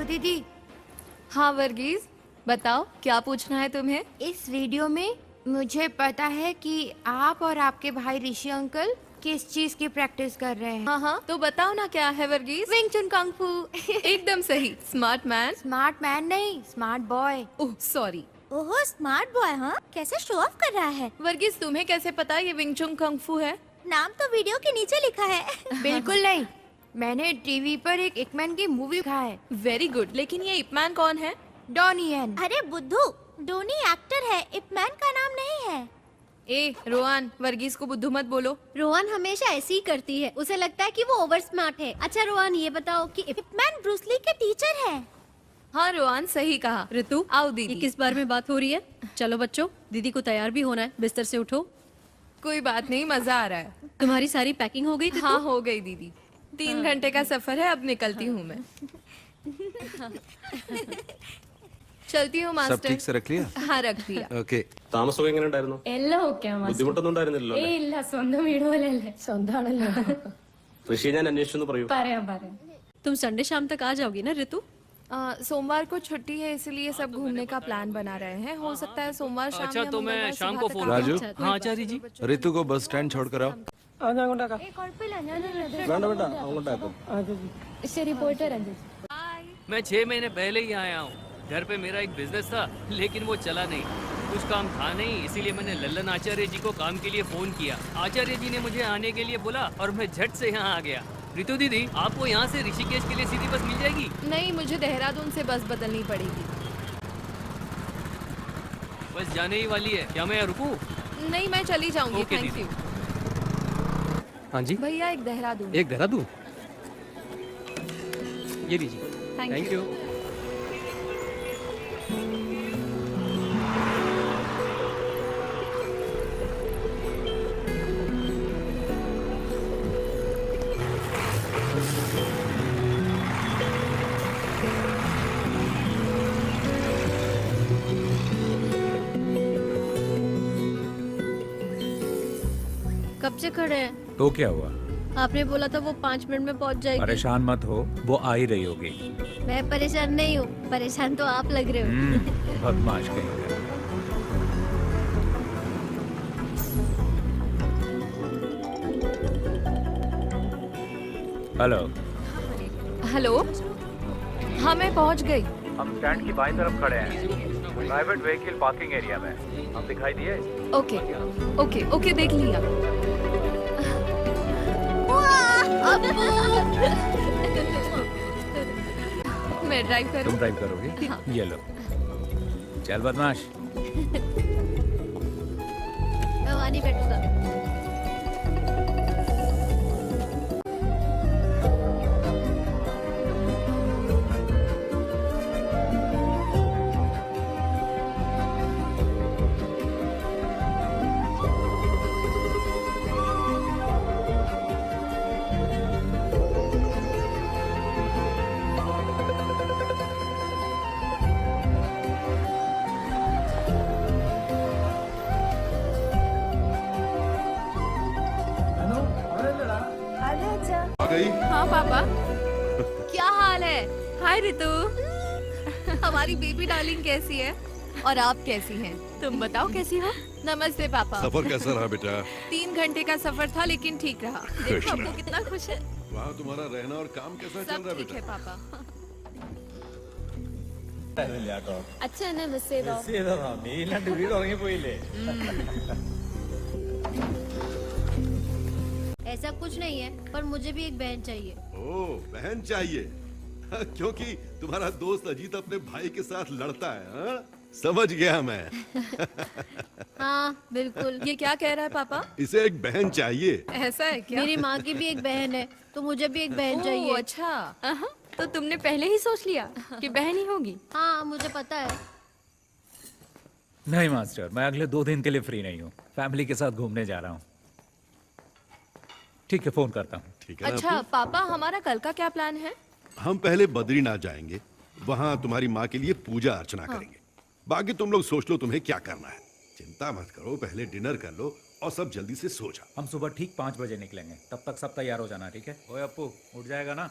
दीदी, हाँ वर्गीज, बताओ क्या पूछना है तुम्हें। इस वीडियो में मुझे पता है कि आप और आपके भाई ऋषि अंकल किस चीज की प्रैक्टिस कर रहे हैं। हाँ हाँ, तो बताओ ना क्या है वर्गीज। विंग चुन कंग फू। एकदम सही, स्मार्ट मैन। स्मार्ट मैन नहीं, स्मार्ट बॉय। Oh sorry. ओहो स्मार्ट बॉय, हाँ कैसे शो ऑफ कर रहा है। वर्गीज तुम्हें कैसे पता ये विंग चुन कंग फू है? नाम तो वीडियो के नीचे लिखा है। बिल्कुल नहीं, मैंने टीवी पर एक इकमैन की मूवी देखा है। वेरी गुड, लेकिन ये इपमैन कौन है? Donnie Yen. अरे बुद्धू, डोनी एक्टर है, इपमैन का नाम नहीं है। ए रोहन, वर्गीज को बुद्धू मत बोलो। रोहन हमेशा ऐसी ही करती है, उसे लगता है कि वो ओवर स्मार्ट है। अच्छा रोहन ये बताओ कि इपमैन ब्रूसली के टीचर है। हाँ रोहन सही कहा। ऋतु, आओ ये दीदी। किस बारे में बात हो रही है? चलो बच्चों, दीदी को तैयार भी होना है, बिस्तर से उठो। कोई बात नहीं, मजा आ रहा है। तुम्हारी सारी पैकिंग हो गई? हाँ हो गई दीदी, 3 घंटे का सफर है, अब निकलती हूँ मैं। चलती हूँ सब मास्टर। ठीक से रख लिया? हाँ रख दिया। ഓക്കെ താമസമൊക്കെ എങ്ങനെ ഉണ്ടായിരുന്നു? എല്ലാം ഓക്കെ ബുദ്ധിമുട്ടൊന്നും ഉണ്ടായിരുന്നില്ലല്ലോ അല്ലേ? ഇല്ല സ്വന്തം വീട് പോലെയല്ലേ സ്വന്തമാണല്ലോ ഋഷിയെ ഞാൻ അന്വേഷിച്ചെന്ന് പറയൂ. പറയാം तुम संडे शाम तक आ जाओगी ना ऋतु? सोमवार को छुट्टी है, इसलिए सब घूमने का प्लान बना रहे हैं। हो सकता है सोमवार शाम अच्छा, या तो मैं मंगलवार शाम सुबह को तक फोन आ राजू? जाऊं। हाँ आचार्य जी। ऋतु को बस स्टैंड छोड़ कर आओ। വേണ്ട വേണ്ട അങ്ങോട്ടാക്കും. ശരി പോയിട്ട് വരാം ചേച്ചി. मैं 6 महीने पहले ही आया हूँ। घर पे मेरा एक बिजनेस था, लेकिन वो चला नहीं, कुछ काम था नहीं, इसीलिए मैंने लल्लन आचार्य जी को काम के लिए फोन किया। आचार्य जी ने मुझे आने के लिए बोला और मैं झट से यहाँ आ गया। ऋतु दीदी, आपको यहाँ से ऋषिकेश के लिए सीधी बस मिल जाएगी? नहीं, मुझे देहरादून से बस बदलनी पड़ेगी। बस जाने ही वाली है, क्या मैं यहाँ रुकूं? नहीं, मैं चली जाऊंगी। ओके थैंक दीदी। यू हाँ जी, भैया, एक देहरादून। एक देहरादून। ये लीजिए। Thank you. कब से खड़े हैं? तो क्या हुआ? आपने बोला था वो 5 मिनट में पहुंच जाएगी। परेशान मत हो, वो आ ही रही होगी। मैं परेशान नहीं हूँ, परेशान तो आप लग रहे हो। बदमाश कहीं का। हेलो। हेलो, हाँ मैं पहुंच गई। हम स्टैंड की बाईं तरफ खड़े हैं, प्राइवेट व्हीकल पार्किंग एरिया में। हम दिखाई दिए? ओके ओके ओके, देख लिया। मैं ड्राइव करूँ? तुम ड्राइव करोगे? हाँ। ये लो। चल बदमाश। मैं वहाँ नहीं बैठूंगा। आ गई? हाँ पापा। क्या हाल है? हाय रितु। हमारी बेबी डार्लिंग कैसी है? और आप कैसी हैं? तुम बताओ कैसी हो? नमस्ते पापा। सफर कैसा रहा बेटा? 3 घंटे का सफर था, लेकिन ठीक रहा। देखो आपको कितना खुश है। वहाँ तुम्हारा रहना और काम कैसा चल सब रहा है ठीक है बेटा? पापा। അച്ഛനെ മിസ് ചെയ്തോ? ऐसा कुछ नहीं है, पर मुझे भी एक बहन चाहिए। ओ, बहन चाहिए? क्योंकि तुम्हारा दोस्त अजीत अपने भाई के साथ लड़ता है। हाँ? समझ गया मैं। हाँ बिल्कुल। ये क्या कह रहा है पापा? इसे एक बहन चाहिए। ऐसा है क्या? मेरी माँ की भी एक बहन है, तो मुझे भी एक बहन चाहिए। ओह, अच्छा। तो तुमने पहले ही सोच लिया कि बहन ही होगी? हाँ मुझे पता है। नहीं मास्टर, मैं अगले 2 दिन के लिए फ्री नहीं हूँ। फैमिली के साथ घूमने जा रहा हूँ। ठीक है, फोन करता हूँ। ठीक है ना अच्छा अपू? पापा, हमारा कल का क्या प्लान है? हम पहले बद्रीनाथ जाएंगे, वहाँ तुम्हारी माँ के लिए पूजा अर्चना करेंगे। बाकी तुम लोग सोच लो तुम्हें क्या करना है। चिंता मत करो, पहले डिनर कर लो और सब जल्दी से सो जाओ। हम सुबह ठीक 5 बजे निकलेंगे, तब तक सब तैयार हो जाना, ठीक है? ओए अप्पू, उठ जाएगा ना?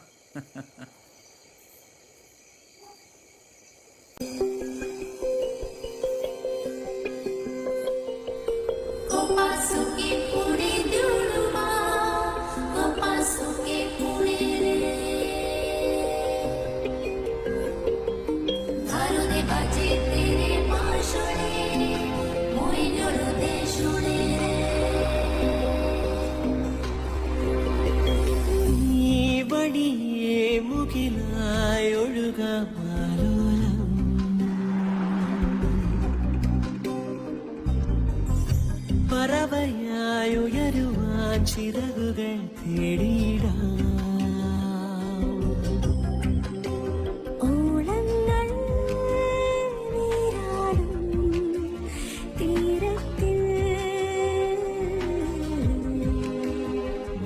പറവയായുയരുവാൻ ചിറകുകൾ തേടിയിടാം. ഓളങ്ങൾ നീരാടും തീരത്തിൽ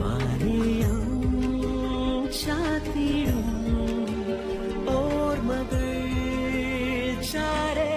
മാറിയം ചാത്തിടും ഓർമ്മകൾ ചാരേ.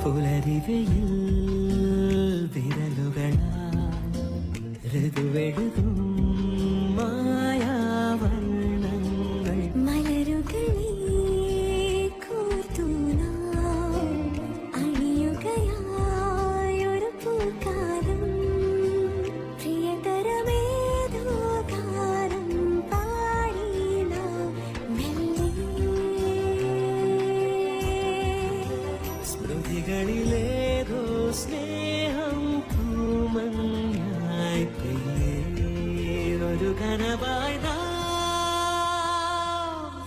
പുലരിവയിൽ വിരലുകളാ ഋതുവെഴുതും മായാവർണ്ണങ്ങൾ. മലരുകളെ കോർത്തു നാം അണിയുകയായൊരു പൂക്കാലം. പ്രിയതരമേതോ ഗാനം പാടി നാം മെല്ലെ സ്മൃതികളിലേതോ സ്നേഹം പൂമഞ്ഞായി പെയ്യൊരു കനവായി നാം.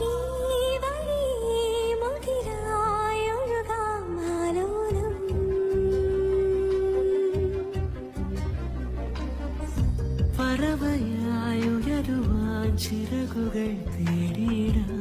ഈ വഴി മുകിലായൊഴുകാം ആലോലം. പറവയായുയരുവാൻ ചിറകുകൾ തേടിയിടാം.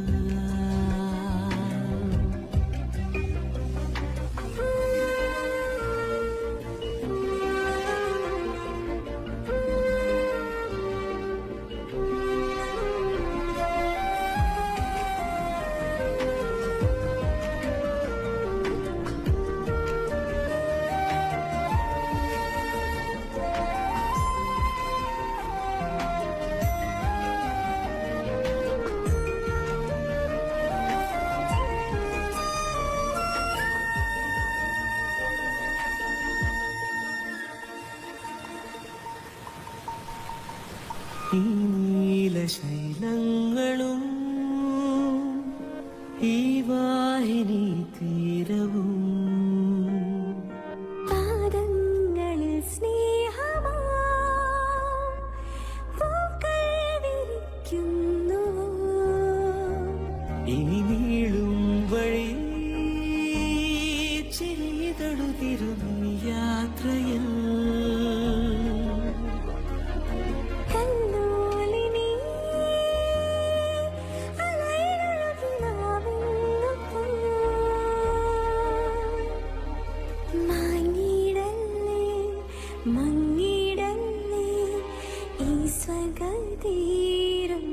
നീലശൈലങ്ങളും ഈ വാഹിനി തീരവും പാദങ്ങളിൽ സ്നേഹമാ പൂക്കൾ വിരിക്കുന്നു. ഇനി നീളും വഴി ചെയ്തടുതിരും യാത്രയിൽ. കല്ലോലിനി അലയിലൊഴുകിനാവുന്നു. മാങ്ങിടല്ലേ മങ്ങിടല്ലേ ഈ സ്വഗതീരം.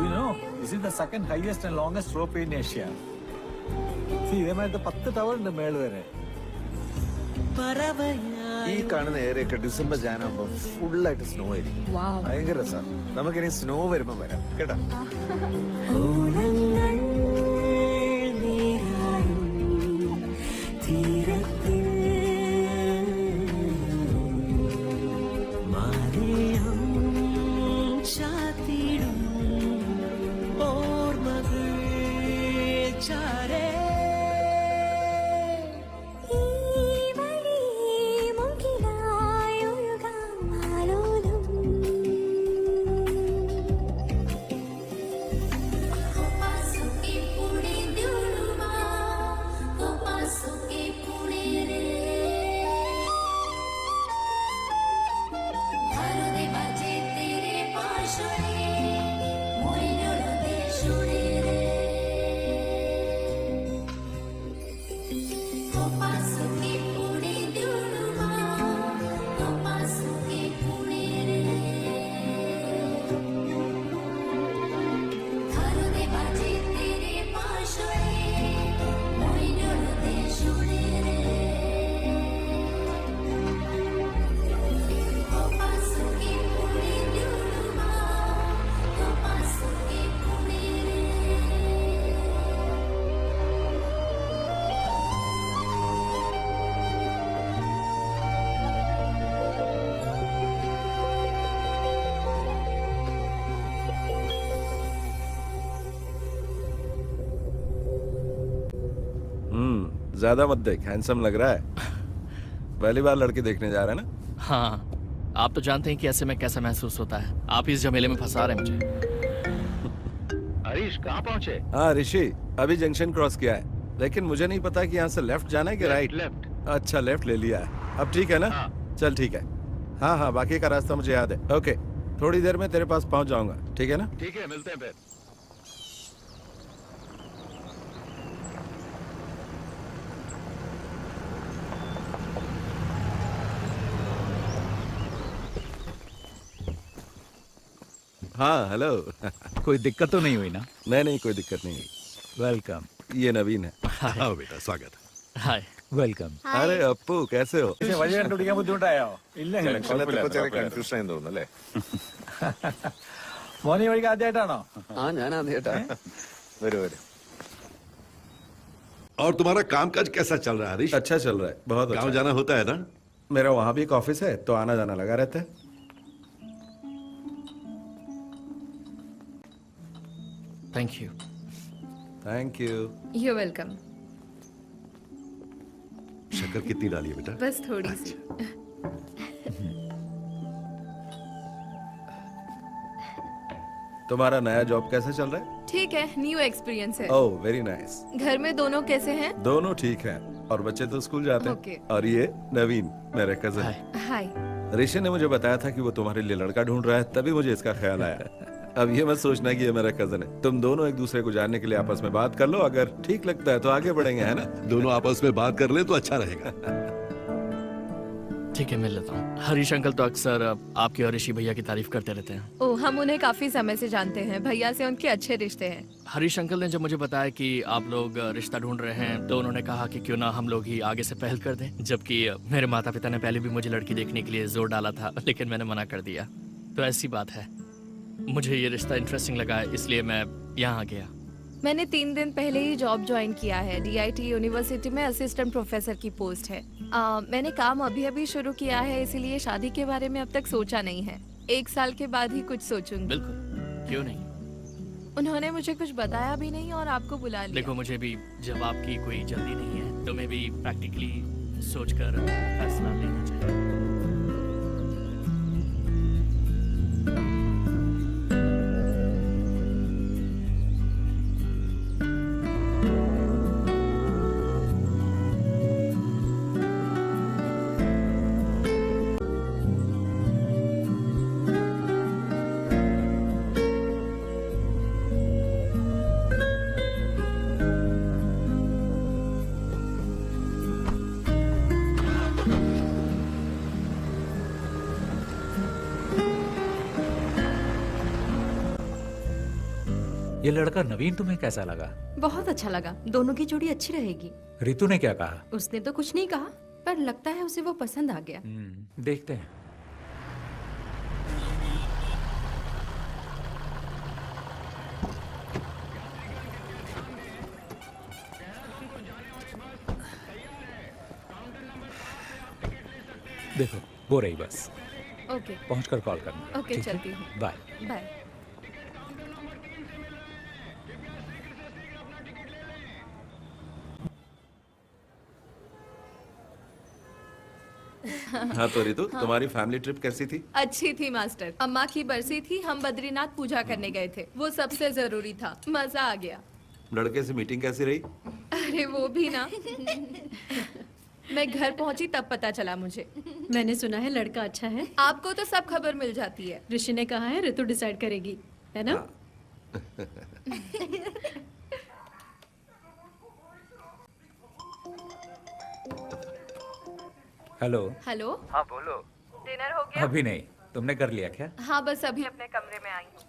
You know, this is the second highest and longest rope in Asia. See, ഇതേമാതിരത്തെ 10 tower ഉണ്ട് മേള് വരെ. പറവയായി ഈ കാണുന്ന ഏരിയൊക്കെ ഡിസംബർ ജാനാകുമ്പോ ഫുള്ളായിട്ട് സ്നോ ആയിരിക്കും. ഭയങ്കര രസം. നമുക്കിനി സ്നോ വരുമ്പോ വരാം കേട്ടാ. ഓളങ്ങൾ നീരാടും തീരത്തിൽ മാറിയം ചാത്തിടും ഓർമ്മകൾ ज्यादा मत देख, हैंडसम लग रहा है। पहली बार लड़की देखने जा रहा है ना? हाँ, आप तो जानते हैं कि ऐसे में कैसा महसूस होता है। आप इस झमेले में फंसा रहे हैं मुझे। हरीश कहाँ पहुँचे? हाँ ऋषि, अभी जंक्शन क्रॉस किया है, लेकिन मुझे नहीं पता कि यहाँ से लेफ्ट जाना है कि राइट। लेफ्ट। अच्छा, लेफ्ट ले लिया है। अब ठीक है ना? हाँ। चल ठीक है। हाँ हाँ, बाकी का रास्ता मुझे याद है। ओके, थोड़ी देर में तेरे पास पहुँच जाऊंगा, ठीक है ना? ठीक है, मिलते हैं फिर। हाँ हेलो। कोई दिक्कत तो नहीं हुई ना? नहीं नहीं, कोई दिक्कत नहीं हुई। वेलकम। ये नवीन है। हाँ बेटा, स्वागत है। हाय। वेलकम। अरे अप्पू, कैसे हो? വഴി കണ്ടുപിടിക്കാൻ ബുദ്ധിമുട്ടായോ? ഇല്ല കൺഫ്യൂഷൻ ആയി തോന്നുന്നല്ലേ? മോനി വഴിക്ക് ആദ്യമായിട്ടാണോ? ഞാൻ ആദ്യമായിട്ടാ. वरू वरू। और तुम्हारा कामकाज कैसा चल रहा है हरीश? अच्छा चल रहा है, बहुत अच्छा। गाँव जाना होता है ना? मेरा वहाँ भी एक ऑफिस है, तो आना जाना लगा रहता है। Thank you. Thank you. You welcome. शक्कर कितनी डाली है बेटा? बस थोड़ी सी। तुम्हारा नया जॉब कैसा चल रहा है? ठीक है, न्यू एक्सपीरियंस है। Oh very nice. घर में दोनों कैसे हैं? दोनों ठीक हैं, और बच्चे तो स्कूल जाते हैं। Okay. और ये नवीन, मेरे कजन। हाय। ऋषि ने मुझे बताया था कि वो तुम्हारे लिए लड़का ढूंढ रहा है, तभी मुझे इसका ख्याल आया। अब ये मत सोचना कि ये मेरा कजन है। तुम दोनों एक दूसरे को जानने के लिए आपस में बात कर लो, अगर ठीक लगता है तो आगे बढ़ेंगे, है ना? दोनों आपस में बात कर ले तो अच्छा रहेगा। ठीक है, मिल लेता हूँ। हरीश अंकल तो अक्सर आपके और ऋषि भैया की तारीफ करते रहते हैं। ओह, हम उन्हें काफी समय से जानते हैं। भैया से उनके अच्छे रिश्ते हैं। हरीश अंकल ने जब मुझे बताया कि आप लोग रिश्ता ढूंढ रहे हैं, तो उन्होंने कहा कि क्यों ना हम लोग ही आगे से पहल कर दें। जबकि मेरे माता पिता ने पहले भी मुझे लड़की देखने के लिए जोर डाला था, लेकिन मैंने मना कर दिया। तो ऐसी बात है, मुझे ये रिश्ता इंटरेस्टिंग लगा, इसलिए मैं यहाँ आ गया। मैंने 3 दिन पहले ही जॉब ज्वाइन किया है। DIT यूनिवर्सिटी में असिस्टेंट प्रोफेसर की पोस्ट है। मैंने काम अभी अभी शुरू किया है, इसीलिए शादी के बारे में अब तक सोचा नहीं है। 1 साल के बाद ही कुछ सोचूंगी। बिल्कुल, क्यों नहीं। उन्होंने मुझे कुछ बताया भी नहीं और आपको बुला लिया। देखो, मुझे भी जब आपकी कोई जल्दी नहीं है, तो मैं भी प्रैक्टिकली सोचकर फैसला लेना चाहिए। ये लड़का नवीन तुम्हें कैसा लगा? बहुत अच्छा लगा। दोनों की जोड़ी अच्छी रहेगी। रितु ने क्या कहा? उसने तो कुछ नहीं कहा, पर लगता है उसे वो पसंद आ गया। देखते हैं। देखो, वो रही बस। ओके। पहुंचकर कॉल करना। ओके, चलती हूँ। बाय। बाय। हाँ तो रितु, तुम्हारी फैमिली ट्रिप कैसी थी? अच्छी थी मास्टर। अम्मा की बरसी थी, हम बद्रीनाथ पूजा करने गए थे। वो सबसे जरूरी था। मजा आ गया। लड़के से मीटिंग कैसी रही? अरे वो भी ना। मैं घर पहुंची तब पता चला मुझे। मैंने सुना है लड़का अच्छा है। आपको तो सब खबर मिल जाती है। ऋषि ने कहा है ऋतु डिसाइड करेगी, है ना? हेलो। हेलो। हाँ बोलो। डिनर हो गया? अभी नहीं, तुमने कर लिया क्या? हाँ बस अभी अपने कमरे में आई हूँ।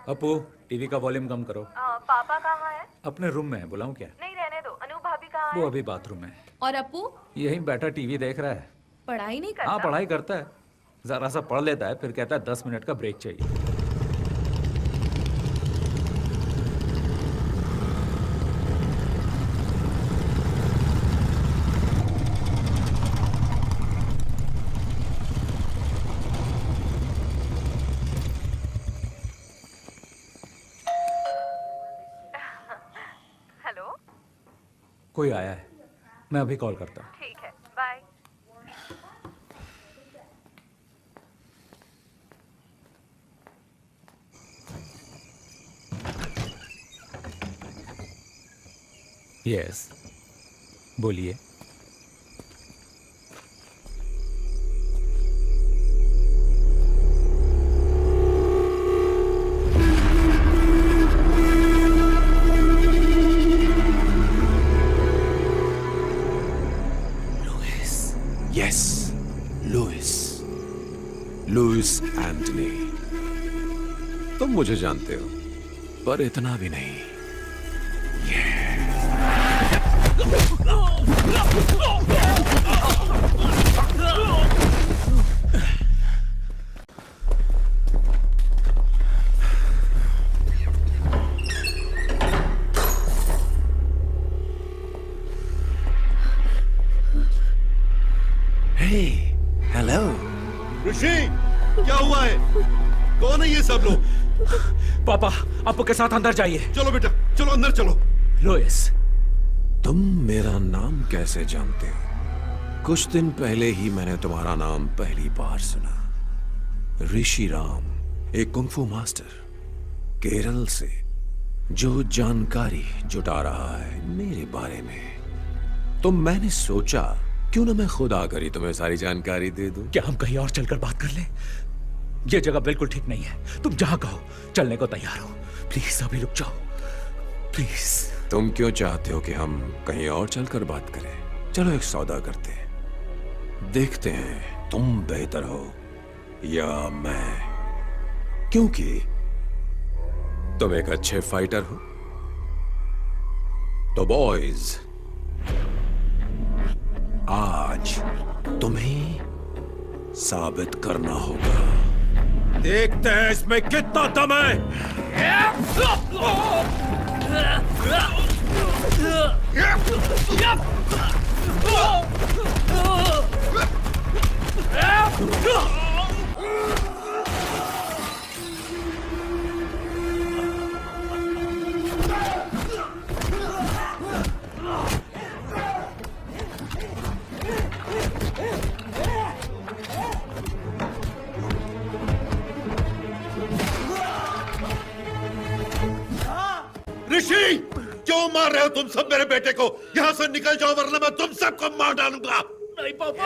अपू टीवी का वॉल्यूम कम करो। पापा कहाँ है? अपने रूम में है, बुलाऊं क्या? नहीं रहने दो। अनु भाभी कहाँ वो है? अभी बाथरूम में। और अपू यहीं बैठा टीवी देख रहा है। पढ़ाई नहीं करता? हाँ पढ़ाई करता है, जरा सा पढ़ लेता है, फिर कहता है 10 मिनट का ब्रेक चाहिए। हेलो। कोई आया है, मैं अभी कॉल करता हूँ। ठीक है, बाय। यस, बोलिए। Yes, Louis Antony. तुम मुझे जानते हो, पर इतना भी नहीं। हेलो ऋषि, क्या हुआ है? कौन है ये सब लोग? पापा, आपू के साथ अंदर जाइए। चलो बेटा, चलो अंदर चलो। लुइस, तुम मेरा नाम कैसे जानते हो? कुछ दिन पहले ही मैंने तुम्हारा नाम पहली बार सुना। ऋषि राम, एक कुंफू मास्टर केरल से, जो जानकारी जुटा रहा है मेरे बारे में। तो मैंने सोचा क्यों ना मैं खुद आकर ही तुम्हें सारी जानकारी दे दूं। क्या हम कहीं और चलकर बात कर लें? ये जगह बिल्कुल ठीक नहीं है। तुम जहां कहो चलने को तैयार हो। प्लीज अभी रुक जाओ, प्लीज। तुम क्यों चाहते हो कि हम कहीं और चलकर बात करें? चलो एक सौदा करते हैं, देखते हैं तुम बेहतर हो या मैं, क्योंकि तुम एक अच्छे फाइटर हो। तो बॉयज, आज तुम्हें साबित करना होगा। देखते हैं इसमें कितना दम है। ऋषि, क्यों मार रहे हो तुम सब मेरे बेटे को? यहाँ से निकल जाओ वरना मैं तुम सबको मार डालूंगा। नहीं पापा।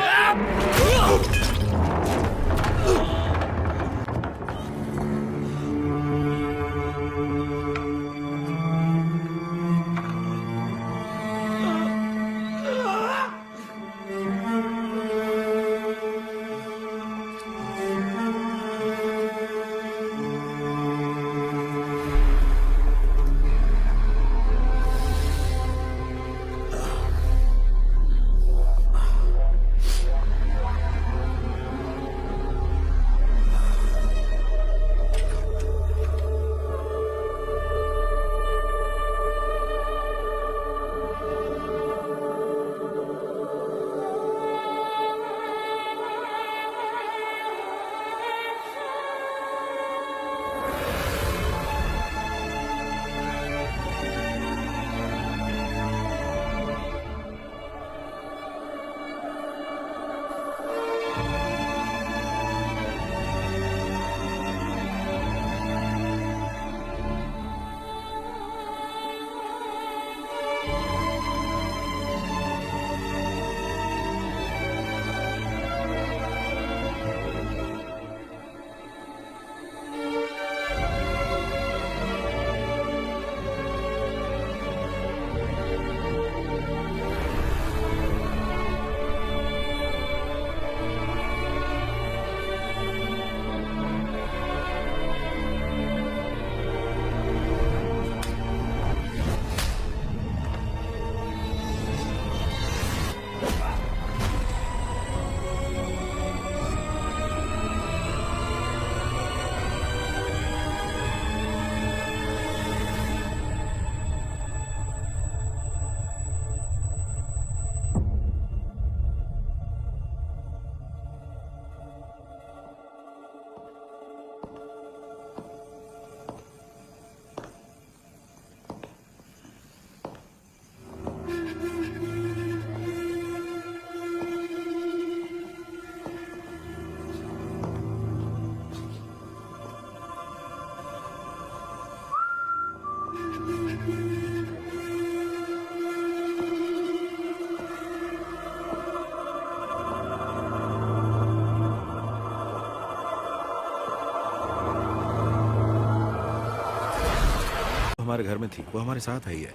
हमारे घर में थी, वो हमारे साथ आई है।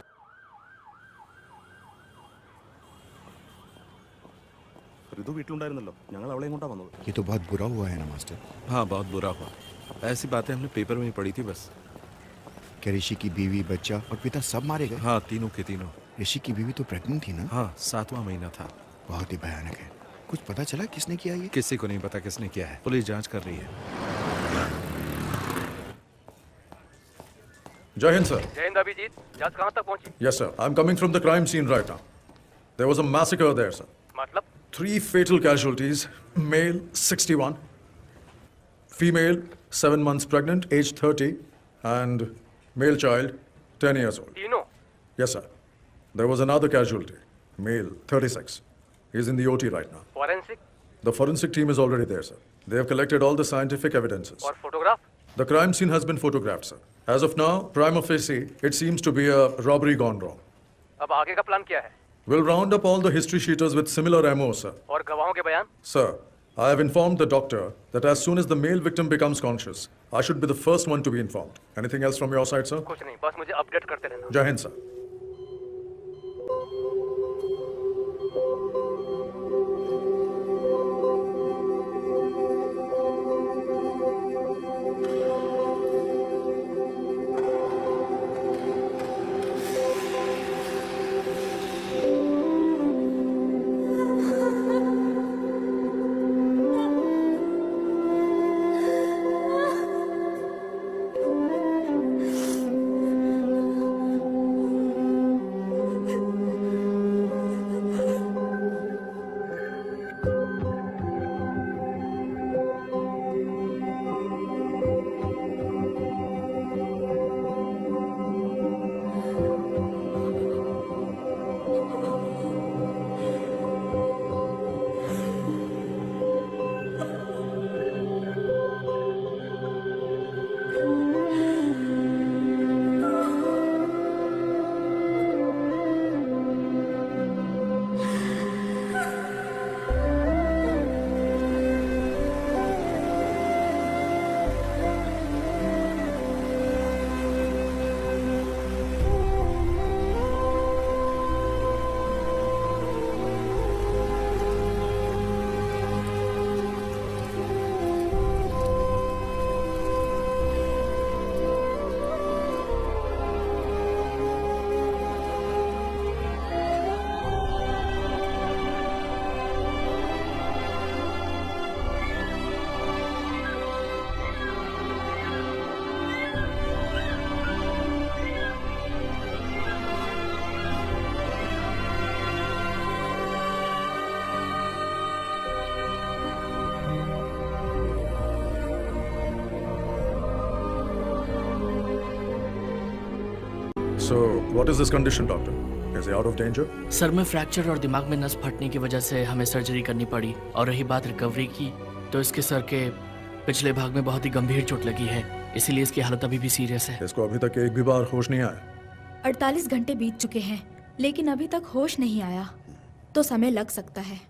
ഋതു വീട്ടിലുണ്ടായിരുന്നല്ലോ, ഞങ്ങൾ അവളെ ഇങ്ങോട്ടാ വന്നത്. ये तो बहुत बुरा हुआ है ना मास्टर। हाँ, बहुत बुरा हुआ। ऐसी बातें हमने पेपर में ही पढ़ी थी बस। क्या ऋषि की बीवी, बच्चा और पिता सब मारे गए? हाँ, तीनों के तीनों। ऋषि की बीवी तो प्रेग्नेंट थी ना? हाँ, 7वां महीना था। बहुत ही भयानक है। कुछ पता चला किसने किया ये? किसी को नहीं पता किसने किया है, पुलिस जांच कर रही है। जय हिंद सर। जय हिंद अभिजीत, जांच कहाँ तक पहुंची? Yes sir, I am coming from the crime scene right now. There was a massacre there sir. मतलब? 3 fatal casualties, male 61, female 7 months pregnant, age 30, and male child 10 years old. तीनों? Yes sir. There was another casualty, male 36. He's in the OT right now. Forensic? The forensic team is already there, sir. They have collected all the scientific evidences. और photograph? The crime scene has been photographed, sir. As of now, prima facie, it seems to be a robbery gone wrong. अब आगे का plan क्या है? We'll round up all the history sheeters with similar MO, sir. और गवाहों के बयान? Sir, I have informed the doctor that as soon as the male victim becomes conscious, I should be the first one to be informed. Anything else from your side, sir? कुछ नहीं, बस मुझे update करते रहना. Jai Hind, sir. So, what is his condition, doctor? Is he out of danger? Sir में fracture और दिमाग में नस फटने की वजह से हमें सर्जरी करनी पड़ी। और रही बात रिकवरी की, तो इसके सर के पिछले भाग में बहुत ही गंभीर चोट लगी है, इसीलिए इसकी हालत अभी भी सीरियस है। इसको अभी तक एक भी बार होश नहीं आया। 48 घंटे बीत चुके हैं, लेकिन अभी तक होश नहीं आया, तो समय लग सकता है।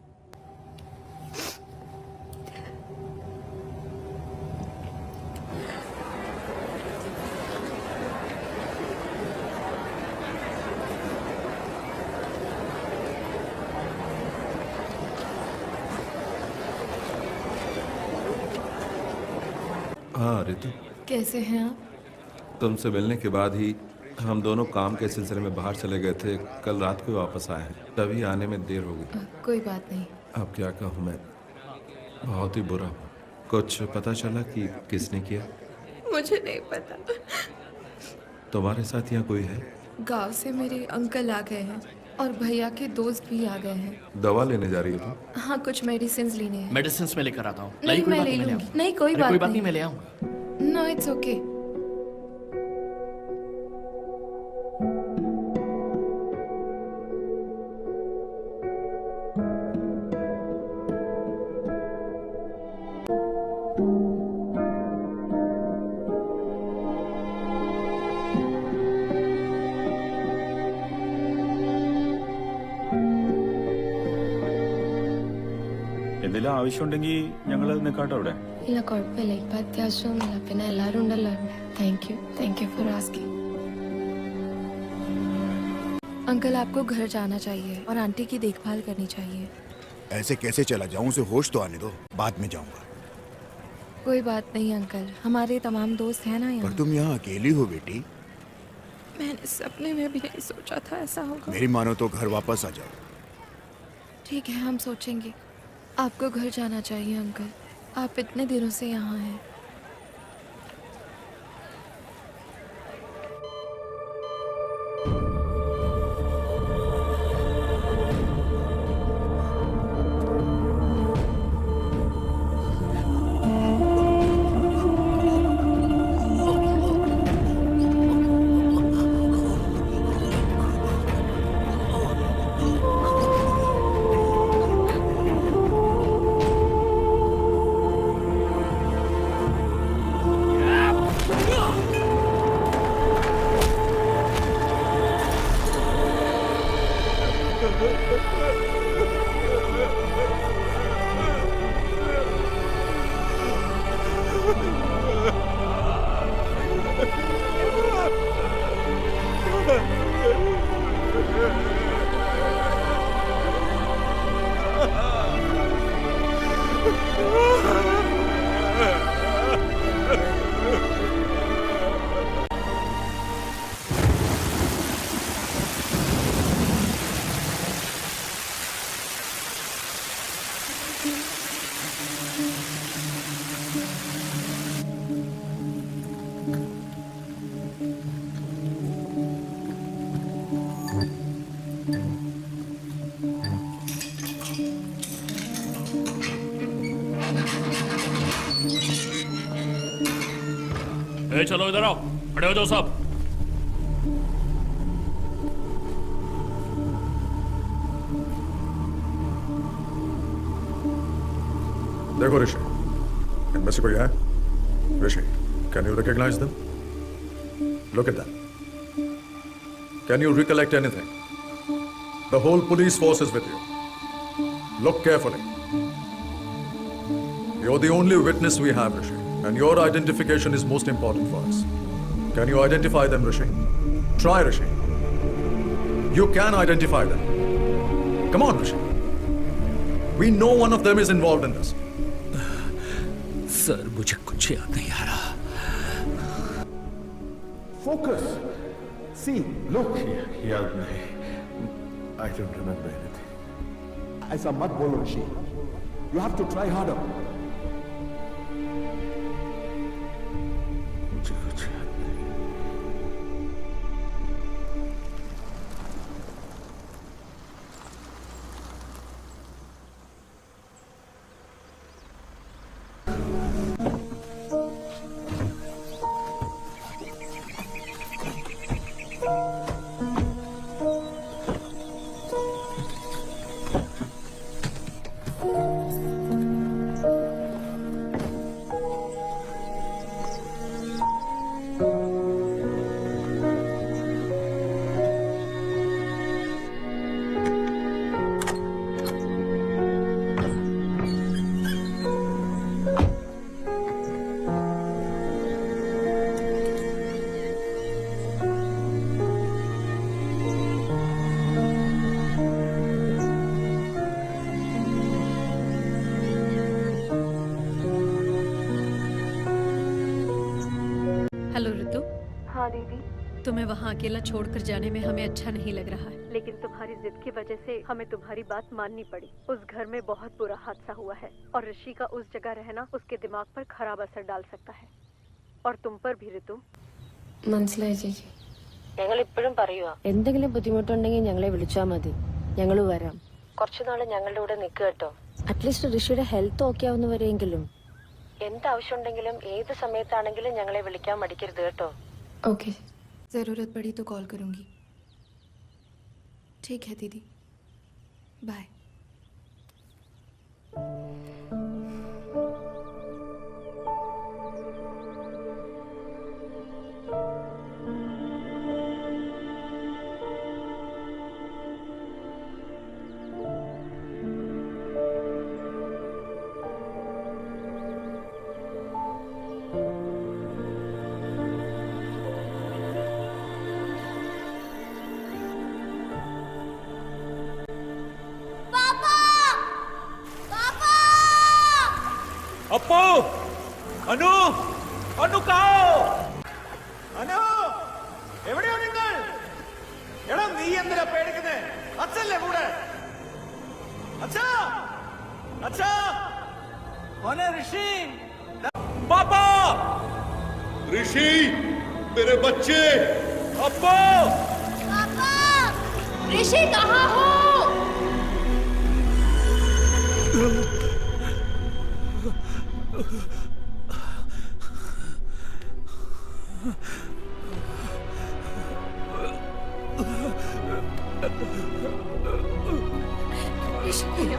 हाँ ऋतु, कैसे हैं आप? तुमसे मिलने के बाद ही हम दोनों काम के सिलसिले में बाहर चले गए थे। कल रात को वापस आए हैं, तभी आने में देर हो गई। कोई बात नहीं। अब क्या कहूँ मैं, बहुत ही बुरा। कुछ पता चला कि किसने किया? मुझे नहीं पता। तुम्हारे साथ यहाँ कोई है? गांव से मेरे अंकल आ गए हैं और भैया के दोस्त भी आ गए हैं। दवा लेने जा रही हो तुम? हाँ, कुछ मेडिसिन लेने हैं। मेडिसिन में लेकर आता हूँ। नहीं, मैं ले लूंगी। नहीं, कोई बात नहीं, मैं ले आऊँगा। No, it's okay. എന്തെങ്കിലും ആവശ്യമുണ്ടെങ്കിൽ ഞങ്ങൾ നിൽക്കാട്ടോ അവിടെ. ഇല്ല, കുഴപ്പമില്ല. ഇപ്പൊ അത്യാവശ്യമൊന്നുമില്ല. പിന്നെ എല്ലാരും ഉണ്ടല്ലോ. Thank you for asking. Uncle आपको घर जाना चाहिए और आंटी की देखभाल करनी चाहिए। ऐसे कैसे चला जाऊं? उसे होश तो आने दो, बाद में जाऊंगा। कोई बात नहीं अंकल, हमारे तमाम दोस्त हैं ना पर यहाँ। तुम यहाँ अकेली हो बेटी। मैंने सपने में भी नहीं सोचा था ऐसा होगा। मेरी मानो तो घर वापस आ जाओ। ठीक है, हम सोचेंगे। आपको घर जाना चाहिए अंकल, आप इतने दिनों से यहाँ हैं। चलो इधर आओ, खड़े हो जाओ सब। देखो ऋषि, इनमें से कोई है? ऋषि, can you recognize them? Look at them. Can you recollect anything? The whole police force is with you. Look carefully. You're the only witness we have, Rishi, and your identification is most important for us. Can you identify them, Rishi? Try, Rishi. You can identify them. Come on, Rishi. We know one of them is involved in this. Sir, मुझे कुछ याद नहीं आ रहा। Focus. See, look. याद नहीं। I don't remember anything. ऐसा मत बोलो ऋषि। You have to try harder. मुझे कुछ याद नहीं। हेलो ऋतु। हाँ दीदी। तुम्हें वहाँ अकेला छोड़कर जाने में हमें अच्छा नहीं लग रहा है, लेकिन तुम्हारी जिद की वजह से हमें तुम्हारी बात माननी पड़ी। उस घर में बहुत बुरा हादसा हुआ है और ऋषि का उस जगह रहना उसके दिमाग पर खराब असर डाल सकता है, और तुम पर भी ऋतु। മനസ്സിലായി ചേച്ചി. ഞങ്ങൾ ഇപ്പോഴും പറയുക, എന്തെങ്കിലും ബുദ്ധിമുട്ടുണ്ടെങ്കിൽ ഞങ്ങളെ വിളിച്ചാൽ മതി, ഞങ്ങൾ വരാം. കുറച്ചുനാള് ഞങ്ങളുടെ കൂടെ നിൽക്കുക കേട്ടോ. അറ്റ്ലീസ്റ്റ് ഋഷിയുടെ ഹെൽത്ത് ഓക്കെ ആവുന്നവരെയെങ്കിലും. എന്താവശ്യമുണ്ടെങ്കിലും ഏത് സമയത്താണെങ്കിലും ഞങ്ങളെ വിളിക്കാൻ മടിക്കരുത് കേട്ടോ. ओके. ज़रूरत पड़ी तो कॉल करूँगी। ठीक है दीदी, बाय। ಅಪ್ಪು ಅನು ಅನು ಕಾओ അനു എവിടെയോ നിങ്ങൾ എടാ നീ എന്തിനാ പേടിക്കുന്നേ അച്ഛല്ലേ കൂടെ അച്ഛാ അച്ഛാ മോനെ ഋഷി पापा ऋषि मेरे बच्चे अप्पू पापा ऋषि कहाँ हो ऋषि भैया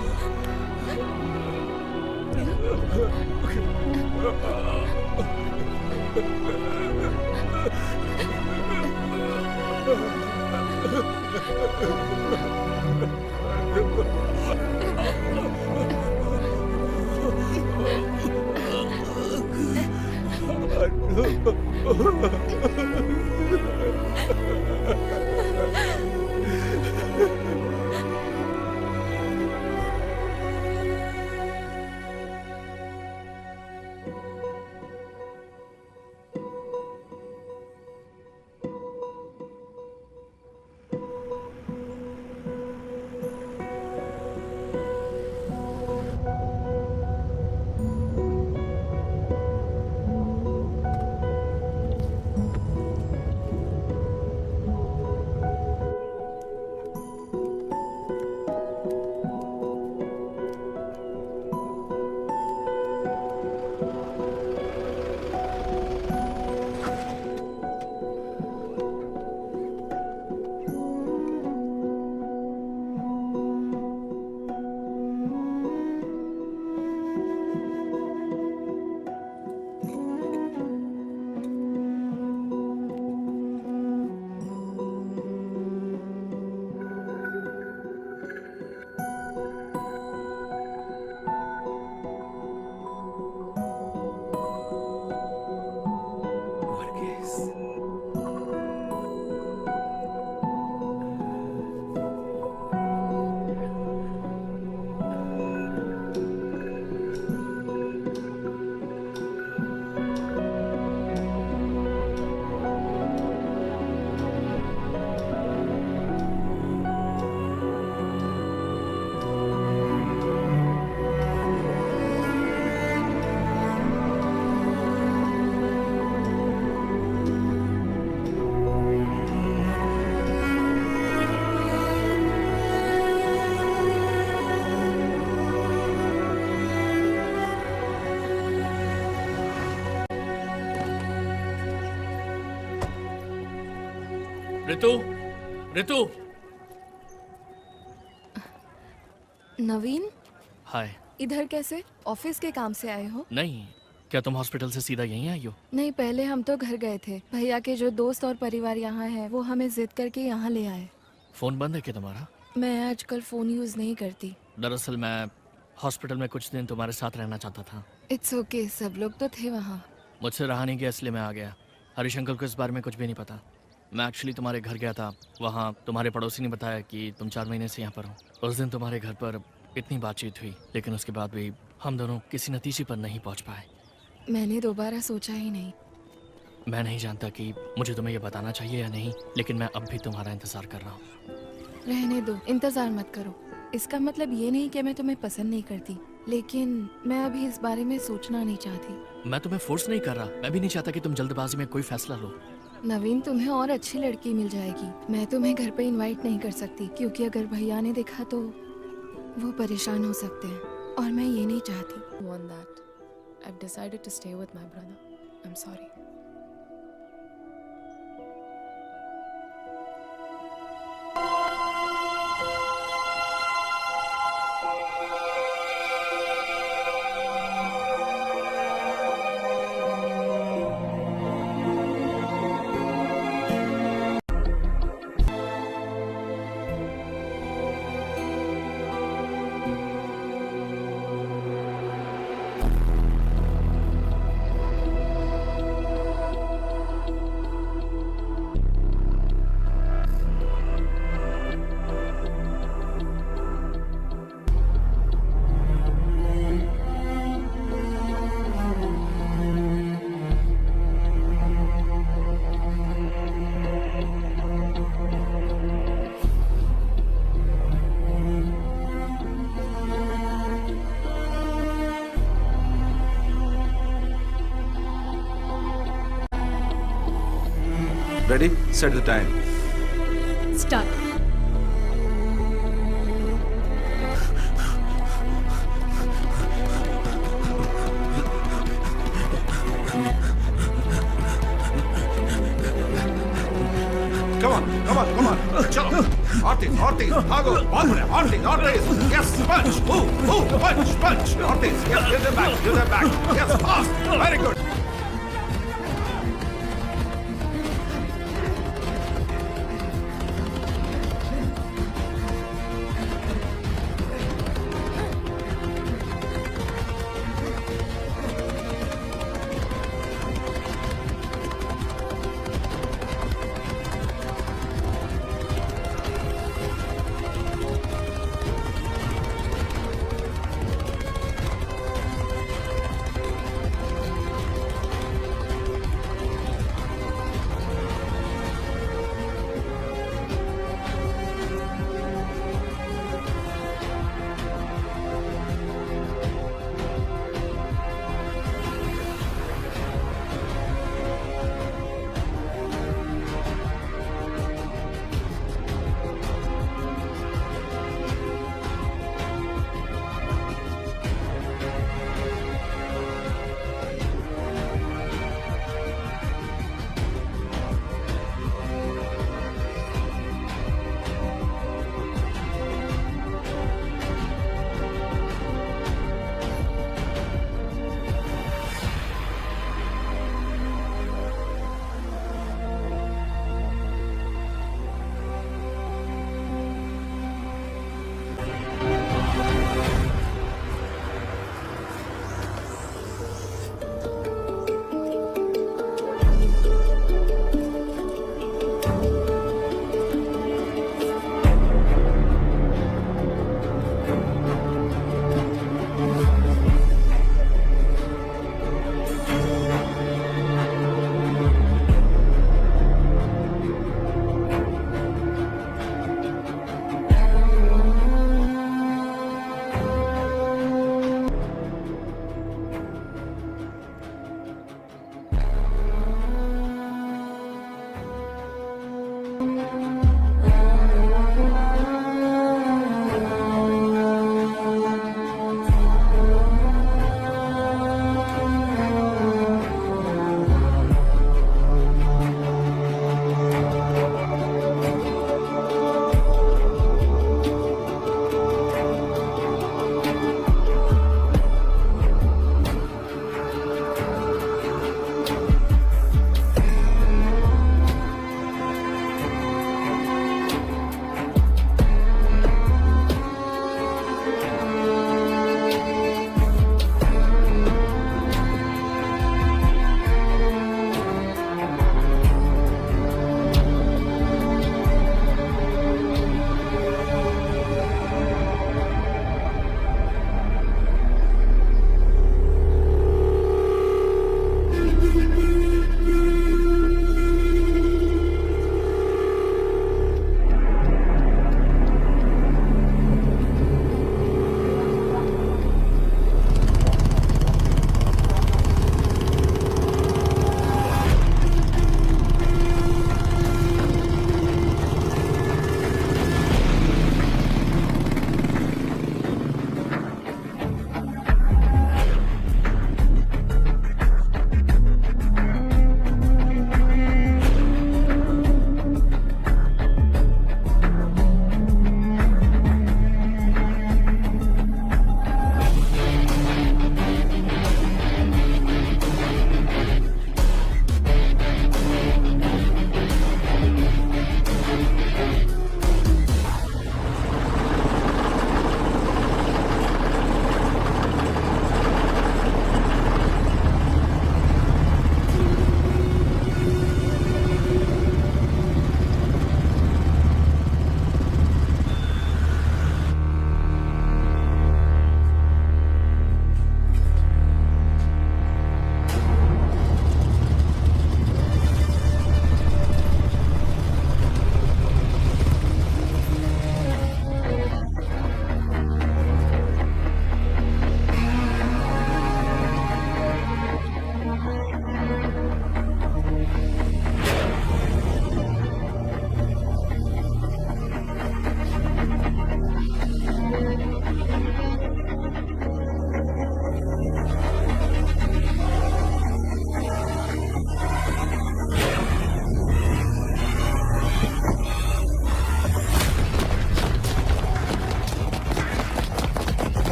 ऋतु ऋतु नवीन हाय इधर कैसे ऑफिस के काम से आए हो नहीं क्या तुम हॉस्पिटल से सीधा यहीं आई हो नहीं पहले हम तो घर गए थे भैया के जो दोस्त और परिवार यहाँ है वो हमें जिद करके यहाँ ले आए फोन बंद है क्या तुम्हारा मैं आजकल फोन यूज नहीं करती दरअसल मैं हॉस्पिटल में कुछ दिन तुम्हारे साथ रहना चाहता था इट्स ओके सब लोग तो थे वहाँ मुझसे रहा नहीं गया इसलिए मैं आ गया हरीश अंकल को इस बारे में कुछ भी नहीं पता मैं एक्चुअली तुम्हारे घर गया था वहाँ तुम्हारे पड़ोसी ने बताया कि तुम 4 महीने से यहाँ पर हो उस दिन तुम्हारे घर पर इतनी बातचीत हुई लेकिन उसके बाद भी हम दोनों किसी नतीजे पर नहीं पहुँच पाए मैंने दोबारा सोचा ही नहीं मैं नहीं जानता कि मुझे तुम्हें ये बताना चाहिए या नहीं लेकिन मैं अब भी तुम्हारा इंतज़ार कर रहा हूँ रहने दो इंतजार मत करो इसका मतलब ये नहीं कि मैं तुम्हें पसंद नहीं करती लेकिन मैं अभी इस बारे में सोचना नहीं चाहती मैं तुम्हें फोर्स नहीं कर रहा मैं भी नहीं चाहता कि तुम जल्दबाजी में कोई फैसला लो नवीन तुम्हें और अच्छी लड़की मिल जाएगी मैं तुम्हें घर पे इनवाइट नहीं कर सकती क्योंकि अगर भैया ने देखा तो वो परेशान हो सकते हैं और मैं ये नहीं चाहती want that. I've decided to stay with my brother. I'm sorry. Ready? Set the time. Start. Come on, come on, come on. चलो, और तेज, भागो, बहुत बढ़िया, और तेज, yes, punch, move, punch, और तेज, yes, give them back, yes, fast, very good.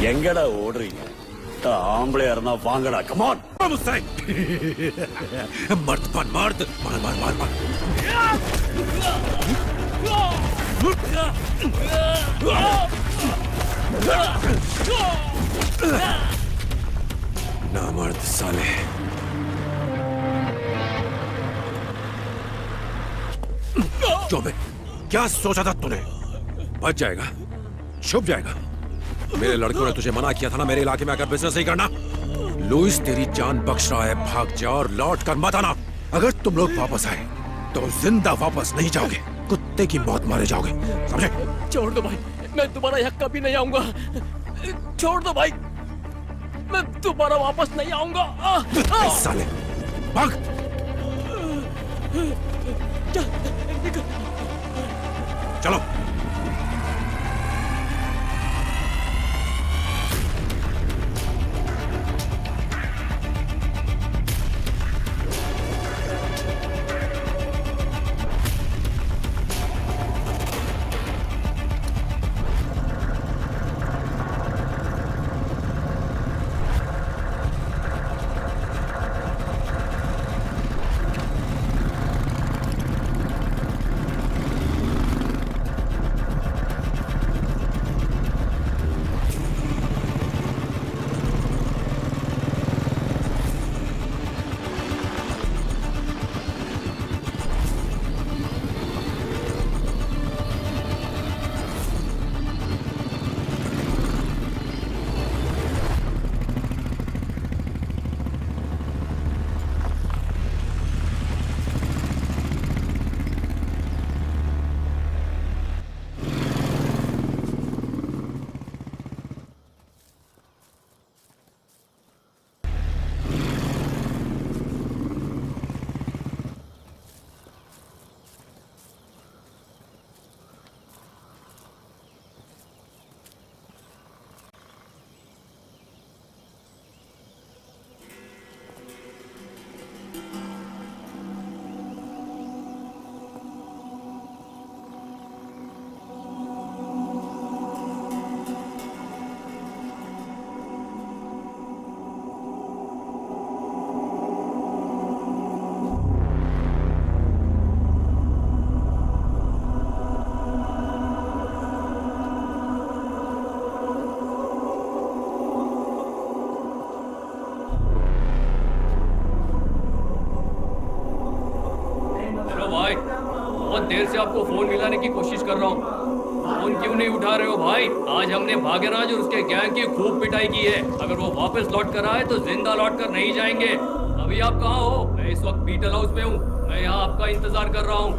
எங்கடா ஓடுறீங்க? ஆம்பளை இருந்தா வாங்கடா, கமான். मर्द बन मर्द, मार मार मार मार। ना मर्द साले। चौबे, क्या सोचा था तूने? बच जाएगा, छुप जाएगा। मेरे लड़कों ने तुझे मना किया था ना मेरे इलाके में आकर बिजनेस नहीं करना। लुइस तेरी जान बख्श रहा है, भाग जा और लौट कर मत आना। अगर तुम लोग वापस आए तो जिंदा वापस नहीं जाओगे, कुत्ते की मौत मारे जाओगे, समझे? छोड़ दो भाई, मैं तुम्हारा यहाँ कभी नहीं आऊंगा। छोड़ दो भाई, मैं दोबारा वापस नहीं आऊंगा। साले, भाग। चलो। देर से आपको फोन मिलाने की कोशिश कर रहा हूँ, फोन क्यों नहीं उठा रहे हो भाई? आज हमने भाग्यराज और उसके गैंग की खूब पिटाई की है। अगर वो वापस लौट कर आए तो जिंदा लौट कर नहीं जाएंगे। अभी आप कहाँ हो? मैं इस वक्त बीटल हाउस में हूँ। मैं यहाँ आपका इंतजार कर रहा हूँ।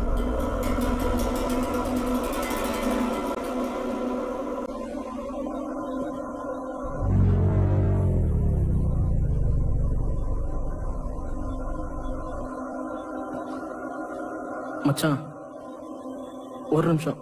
மச்சான் ஒரு நிமிஷம்.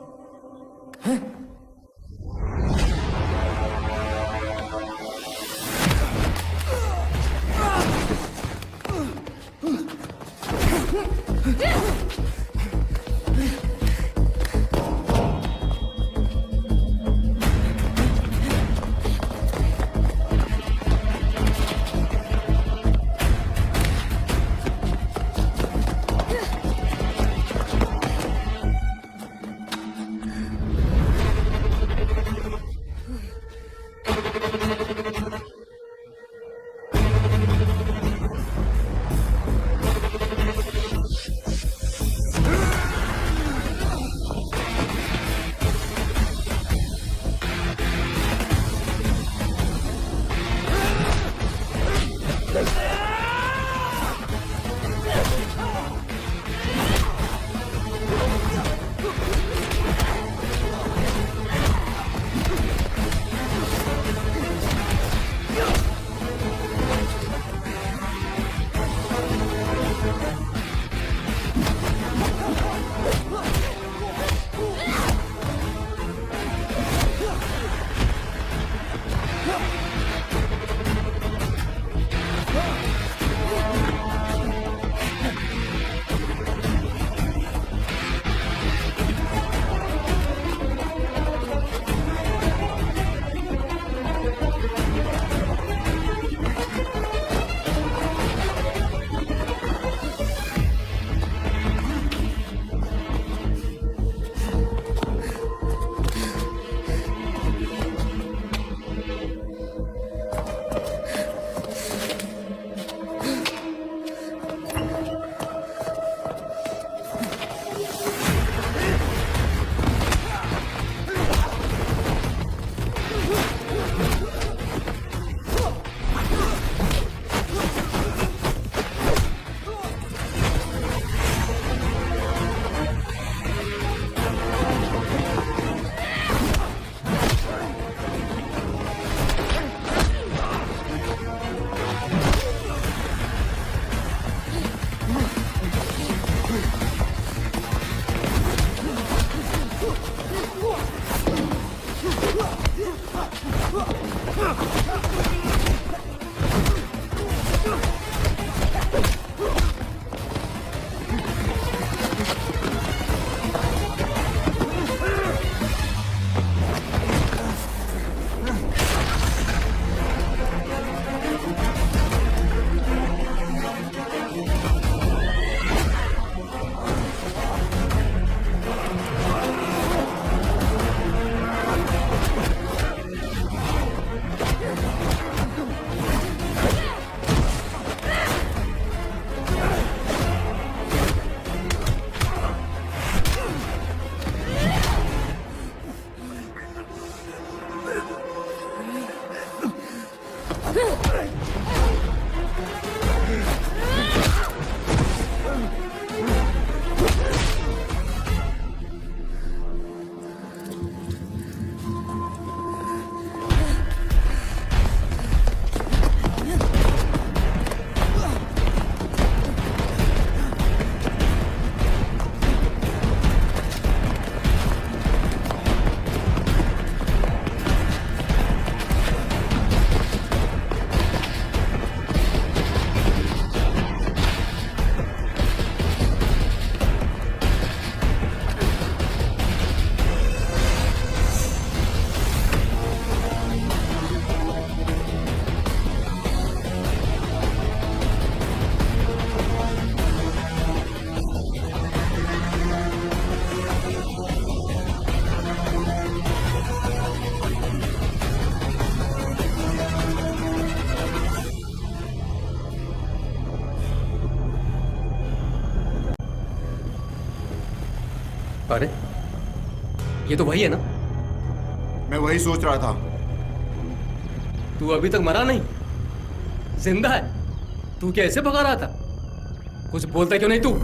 अरे ये तो वही है ना? मैं वही सोच रहा था। तू अभी तक मरा नहीं, जिंदा है। तू कैसे भगा रहा था? कुछ बोलता क्यों नहीं तू?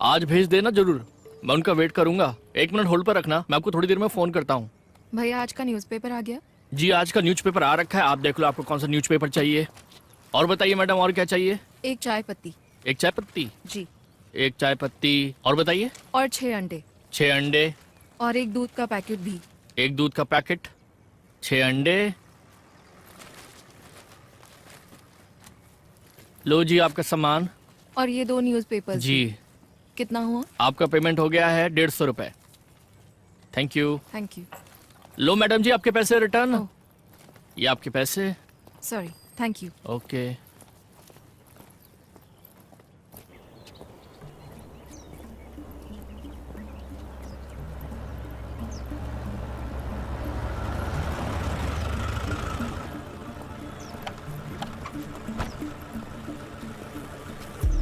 आज भेज देना जरूर, मैं उनका वेट करूंगा। 1 मिनट होल्ड पर रखना, मैं आपको थोड़ी देर में फोन करता हूँ। भैया आज का न्यूज़पेपर आ गया? जी आज का न्यूज़पेपर आ रखा है, आप देख लो आपको कौन सा न्यूज़पेपर चाहिए। और बताइए मैडम, और क्या चाहिए? एक चाय पत्ती। एक चाय पत्ती? जी। एक चाय पत्ती, और बताइए? और 6 अंडे। 6 अंडे। और एक दूध का पैकेट भी। एक दूध का पैकेट, 6 अंडे। लो जी आपका सामान। और ये 2 न्यूज़पेपर जी। कितना हुआ? आपका पेमेंट हो गया है 150 रुपए। Thank you. Thank you. लो मैडम जी आपके पैसे रिटर्न। ये आपके पैसे। Sorry, thank you. ओके।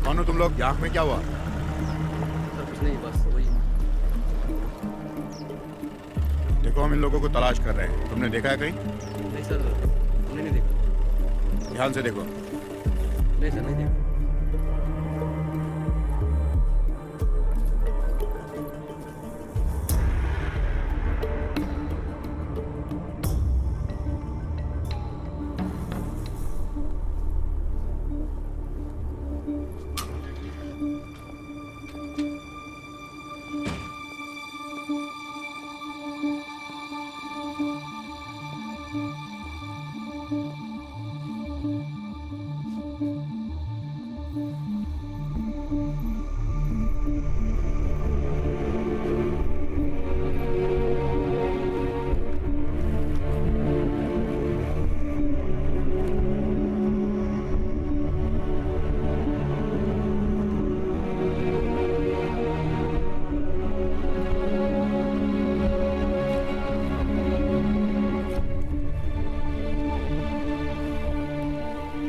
कौन हो तुम लोग? आँख में क्या हुआ? सर कुछ नहीं, बस वही। देखो हम इन लोगों को तलाश कर रहे हैं, तुमने देखा है कहीं? नहीं सर, हमने नहीं देखा। ध्यान से देखो। नहीं सर, नहीं देखा।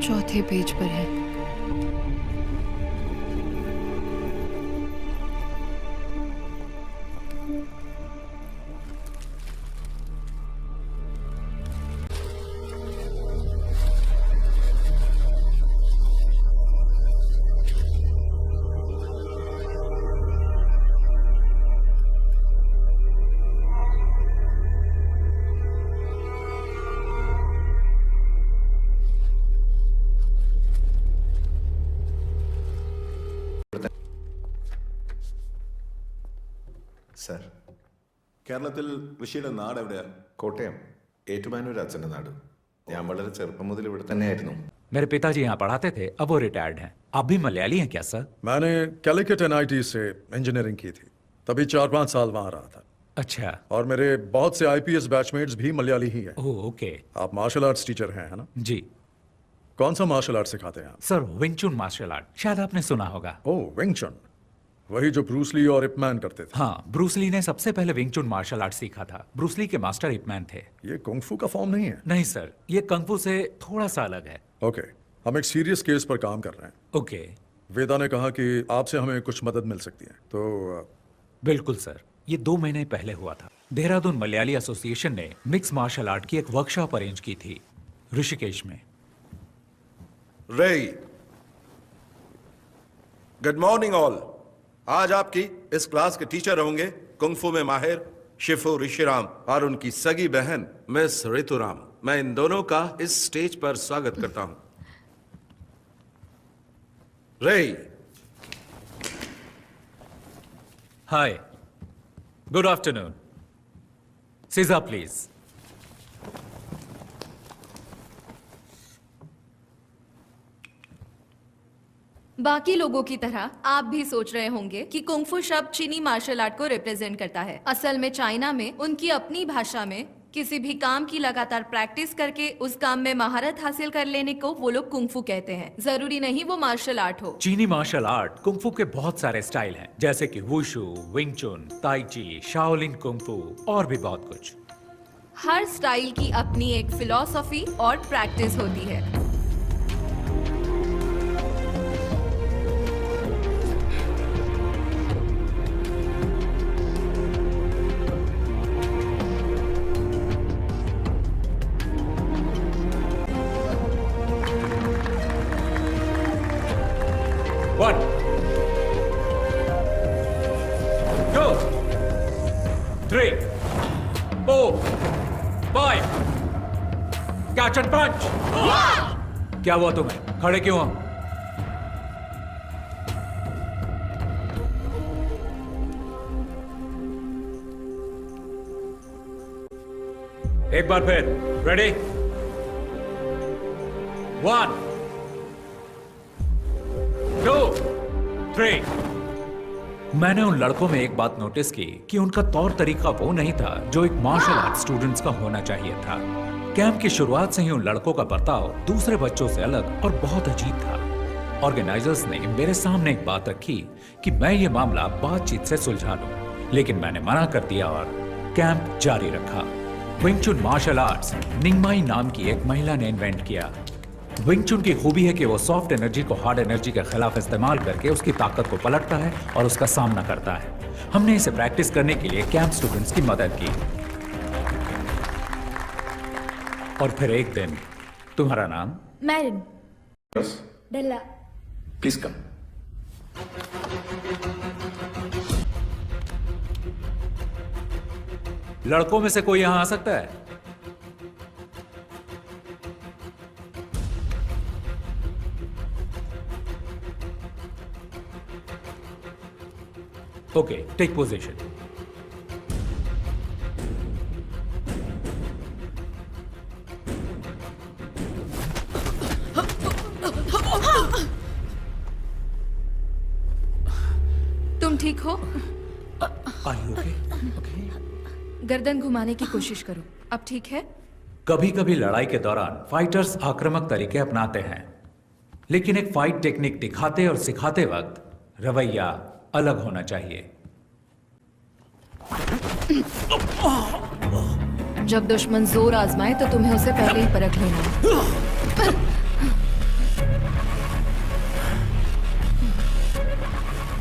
चौथे पेज पर है। സർ, കേരളത്തിൽ ഋഷിയുടെ നാട് എവിടെയാ? കോട്ടയം ഏറ്റുമാനൂർ അച്ഛൻ്റെ നാട്. ഞാൻ വളരെ ചെറുപ്പം മുതൽ ഇവിടെ തന്നെയായിരുന്നു. मेरे पिताजी यहाँ पढ़ाते थे, अब वो रिटायर्ड हैं। आप भी मलयाली हैं क्या सर? मैंने कैलिकट NIT से इंजीनियरिंग की थी, तभी 4-5 साल वहाँ रहा था। अच्छा। और मेरे बहुत से IPS बैचमेट्स भी मलयाली ही हैं। Oh okay. आप मार्शल आर्ट्स टीचर हैं, है ना? जी। कौन सा मार्शल आर्ट सिखाते हैं आप? सर विंग चुन मार्शल आर्ट, शायद आपने सुना होगा। ओह विंग चुन, वही जो ब्रूसली और इपमैन करते थे। हाँ, ब्रूसली ने सबसे पहले विंग चुन मार्शल आर्ट सीखा था। ब्रूसली के मास्टर इपमैन थे। ये कुंग-फू का फॉर्म नहीं है? नहीं सर, ये कंग-फू से थोड़ा सा अलग है। ओके, हम एक सीरियस केस पर काम कर रहे हैं। ओके। वेदा ने कहा कि आपसे हमें कुछ मदद मिल सकती है, तो बिल्कुल सर, ये 2 महीने पहले हुआ था। देहरादून मलयाली एसोसिएशन ने मिक्स मार्शल आर्ट की एक वर्कशॉप अरेंज की थी ऋषिकेश में। रे, गुड मॉर्निंग ऑल। आज आपकी इस क्लास के टीचर होंगे कुंग-फू में माहिर शिफू ऋषिराम और उनकी सगी बहन मिस ऋतुराम। मैं इन दोनों का इस स्टेज पर स्वागत करता हूं। रे। हाय, गुड आफ्टरनून। सीजा प्लीज। बाकी लोगों की तरह आप भी सोच रहे होंगे कि कुंग-फू शब्द चीनी मार्शल आर्ट को रिप्रेजेंट करता है। असल में चाइना में उनकी अपनी भाषा में किसी भी काम की लगातार प्रैक्टिस करके उस काम में महारत हासिल कर लेने को वो लोग कुंग-फू कहते हैं। जरूरी नहीं वो मार्शल आर्ट हो। चीनी मार्शल आर्ट कुंग-फू के बहुत सारे स्टाइल हैं, जैसे कि वुशु, विंग चुन, ताई ची, शाओलिन कुंग-फू और भी बहुत कुछ। हर स्टाइल की अपनी एक फिलॉसफी और प्रैक्टिस होती है। One, 2, 3, 4, 5. Catch and punch. क्या हुआ तुम्हें? खड़े क्यों हो? एक बार फिर। रेडी? 1, 2, 3, मैंने उन लड़कों में एक बात नोटिस की कि उनका तौर तरीका वो नहीं था जो एक मार्शल आर्ट स्टूडेंट्स का होना चाहिए था। कैंप की शुरुआत से ही उन लड़कों का बर्ताव दूसरे बच्चों से अलग और बहुत अजीब था। ऑर्गेनाइजर्स ने मेरे सामने एक बात रखी कि मैं ये मामला बातचीत से सुलझा लूं, लेकिन मैंने मना कर दिया और कैंप जारी रखा। विंग चुन मार्शल आर्ट्स निंगमाई नाम की एक महिला ने इन्वेंट किया। विंग चुन की खूबी है कि वो सॉफ्ट एनर्जी को हार्ड एनर्जी के खिलाफ इस्तेमाल करके उसकी ताकत को पलटता है और उसका सामना करता है। हमने इसे प्रैक्टिस करने के लिए कैंप स्टूडेंट्स की मदद की। और फिर एक दिन, तुम्हारा नाम? मैरिन। डेला। Please come. लड़कों में से कोई यहां आ सकता है? Okay, take position. तुम ठीक हो? ओके। गर्दन घुमाने की कोशिश करो। अब ठीक है? कभी कभी लड़ाई के दौरान फाइटर्स आक्रामक तरीके अपनाते हैं, लेकिन एक फाइट टेक्निक दिखाते और सिखाते वक्त रवैया अलग होना चाहिए। जब दुश्मन जोर आजमाए तो तुम्हें उसे पहले ही परख लेना है।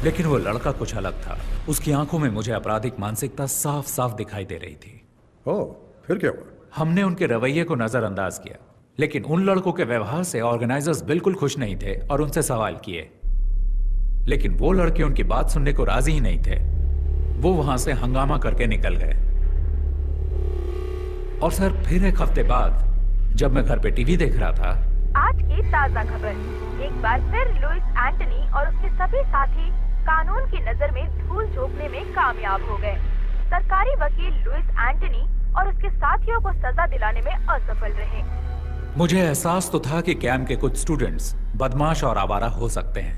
लेकिन वो लड़का कुछ अलग था। उसकी आंखों में मुझे आपराधिक मानसिकता साफ साफ दिखाई दे रही थी। ओह, फिर क्या हुआ? हमने उनके रवैये को नजरअंदाज किया, लेकिन उन लड़कों के व्यवहार से ऑर्गेनाइजर्स बिल्कुल खुश नहीं थे और उनसे सवाल किए, लेकिन वो लड़के उनकी बात सुनने को राजी ही नहीं थे। वो वहां से हंगामा करके निकल गए। और सर, फिर एक हफ्ते बाद जब मैं घर पे टीवी देख रहा था, आज की ताजा खबर, एक बार फिर लुइस एंटनी और उसके सभी साथी कानून की नजर में धूल झोंकने में कामयाब हो गए। सरकारी वकील लुइस एंटनी और उसके साथियों को सजा दिलाने में असफल रहे। मुझे एहसास तो था कि कैंप के कुछ स्टूडेंट्स बदमाश और आवारा हो सकते हैं,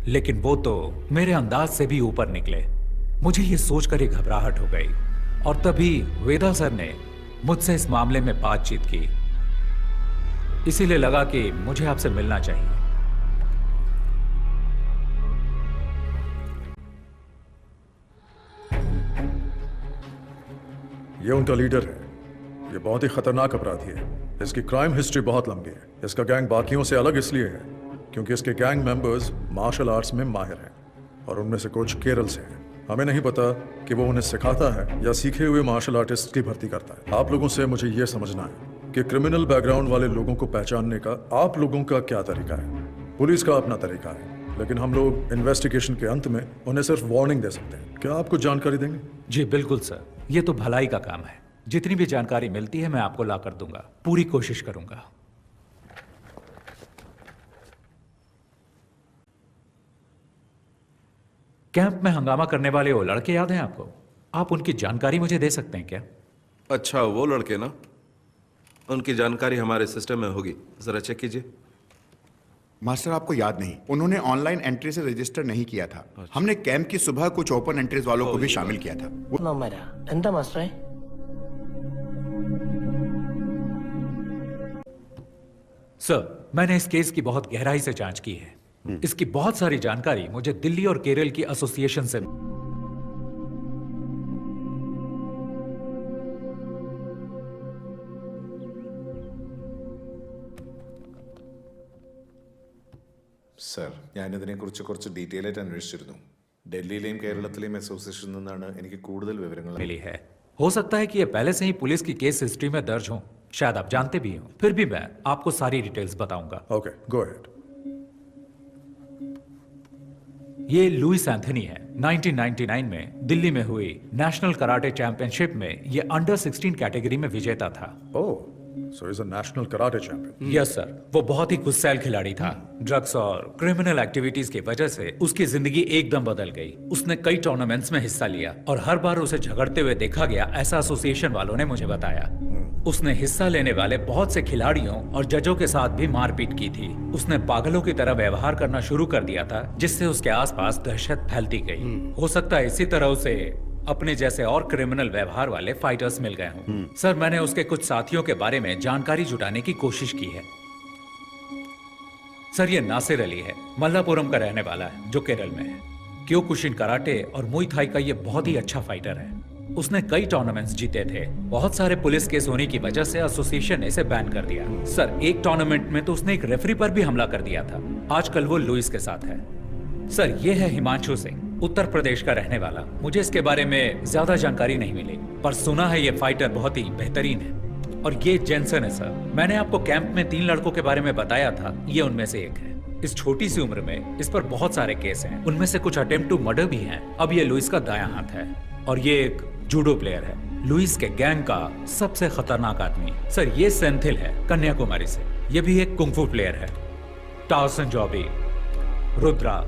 लेकिन वो तो मेरे अंदाज से भी ऊपर निकले। मुझे ये सोचकर ही घबराहट हो गई और तभी वेदा सर ने मुझसे इस मामले में बातचीत की। इसीलिए लगा कि मुझे आपसे मिलना चाहिए। ये उनका लीडर है। ये बहुत ही खतरनाक अपराधी है। इसकी क्राइम हिस्ट्री बहुत लंबी है। इसका गैंग बाकियों से अलग इसलिए है क्योंकि इसके गैंग मेंबर्स मार्शल आर्ट्स में माहिर हैं और उनमें से कुछ केरल से हैं। हमें नहीं पता कि वो उन्हें सिखाता है या सीखे हुए मार्शल आर्टिस्ट की भर्ती करता है। आप लोगों से मुझे ये समझना है कि क्रिमिनल बैकग्राउंड वाले लोगों को पहचानने का आप लोगों का क्या तरीका है। पुलिस का अपना तरीका है, लेकिन हम लोग इन्वेस्टिगेशन के अंत में उन्हें सिर्फ वार्निंग दे सकते हैं। क्या आप कुछ जानकारी देंगे? जी बिल्कुल सर, ये तो भलाई का काम है। जितनी भी जानकारी मिलती है मैं आपको ला कर दूंगा। पूरी कोशिश करूंगा। कैंप में हंगामा करने वाले वो लड़के याद हैं आपको? आप उनकी जानकारी मुझे दे सकते हैं क्या? अच्छा, वो लड़के ना, उनकी जानकारी हमारे सिस्टम में होगी, जरा चेक कीजिए। मास्टर, आपको याद नहीं, उन्होंने ऑनलाइन एंट्री से रजिस्टर नहीं किया था। हमने कैंप की सुबह कुछ ओपन एंट्रीज वालों को भी शामिल किया था। सर, मैंने इस केस की बहुत गहराई से जांच की है। इसकी बहुत सारी जानकारी मुझे दिल्ली और केरल की एसोसिएशन से സർ, ഞാനിതിനെക്കുറിച്ച് കുറച്ച് ഡീറ്റെയിൽ ആയിട്ട് അന്വേഷിച്ചിരുന്നു. ഡൽഹിയിലെയും കേരളത്തിലെയും അസോസിയേഷനിൽ നിന്നാണ് എനിക്ക് കൂടുതൽ വിവരങ്ങൾ मिली है। हो सकता है कि ये पहले से ही पुलिस की केस हिस्ट्री में दर्ज हो, शायद आप जानते भी हो। फिर भी मैं आपको सारी डिटेल्स बताऊंगा। Okay, go ahead. ये लुइस एंथनी है। 1999 में दिल्ली में हुई नेशनल कराटे चैंपियनशिप में ये अंडर 16 कैटेगरी में विजेता था। Oh, so is a national karate champion. Yes sir, वो बहुत ही गुस्सैल खिलाड़ी था। ड्रग्स और क्रिमिनल एक्टिविटीज की वजह से उसकी जिंदगी एकदम बदल गई। उसने कई टूर्नामेंट्स में हिस्सा लिया और हर बार उसे झगड़ते हुए देखा गया, ऐसा एसोसिएशन वालों ने मुझे बताया। उसने हिस्सा लेने वाले बहुत से खिलाड़ियों और जजों के साथ भी मारपीट की थी। उसने पागलों की तरह व्यवहार करना शुरू कर दिया था, जिससे उसके आसपास दहशत फैलती गई। हो सकता है इसी तरह उसे अपने जैसे और क्रिमिनल व्यवहार वाले फाइटर्स मिल गए हों। सर, मैंने उसके कुछ साथियों के बारे में जानकारी जुटाने की कोशिश की है। सर, ये नासिर अली है, मल्लापुरम का रहने वाला है, जो केरल में है। क्योकुशिन कराटे और मुई थाई का ये बहुत ही अच्छा फाइटर है। उसने कई टूर्नामेंट्स जीते थे। बहुत सारे पुलिस केस होने की वजह से एसोसिएशन ने इसे बैन कर दिया। सर, एक टूर्नामेंट में तो उसने एक रेफरी पर भी हमला कर दिया था। आजकल वो लुइस के साथ है। सर, ये है हिमांशु सिंह, उत्तर प्रदेश का रहने वाला। मुझे इसके बारे में ज्यादा जानकारी नहीं मिली, पर सुना है ये फाइटर बहुत ही बेहतरीन है। और ये जेंसन है सर, मैंने आपको कैंप में 3 लड़कों के बारे में बताया था, ये उनमें से एक है। इस छोटी सी उम्र में इस पर बहुत सारे केस हैं, उनमें से कुछ अटेम्प्ट टू मर्डर भी हैं। अब ये लुइस का दायां हाथ है और ये एक जूडो प्लेयर है, लुइस के गैंग का सबसे खतरनाक आदमी। सर, ये सेंथिल है, कन्याकुमारी से। ये भी एक कुंफू प्लेयर है। टाउसन जॉबी, रुद्रा।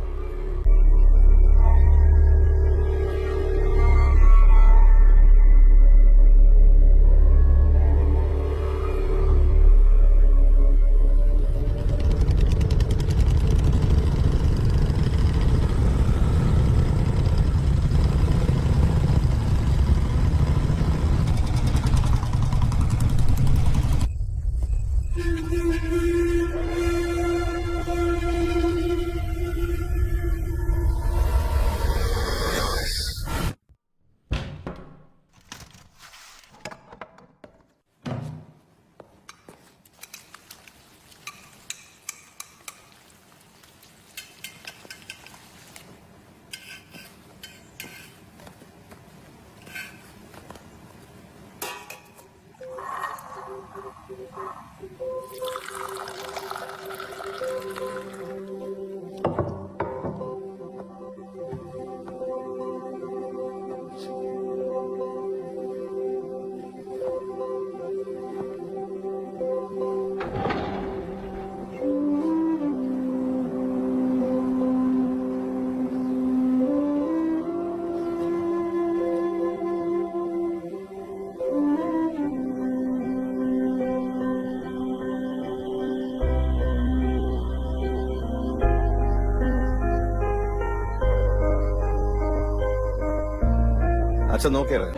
अच्छा, नो कह रहे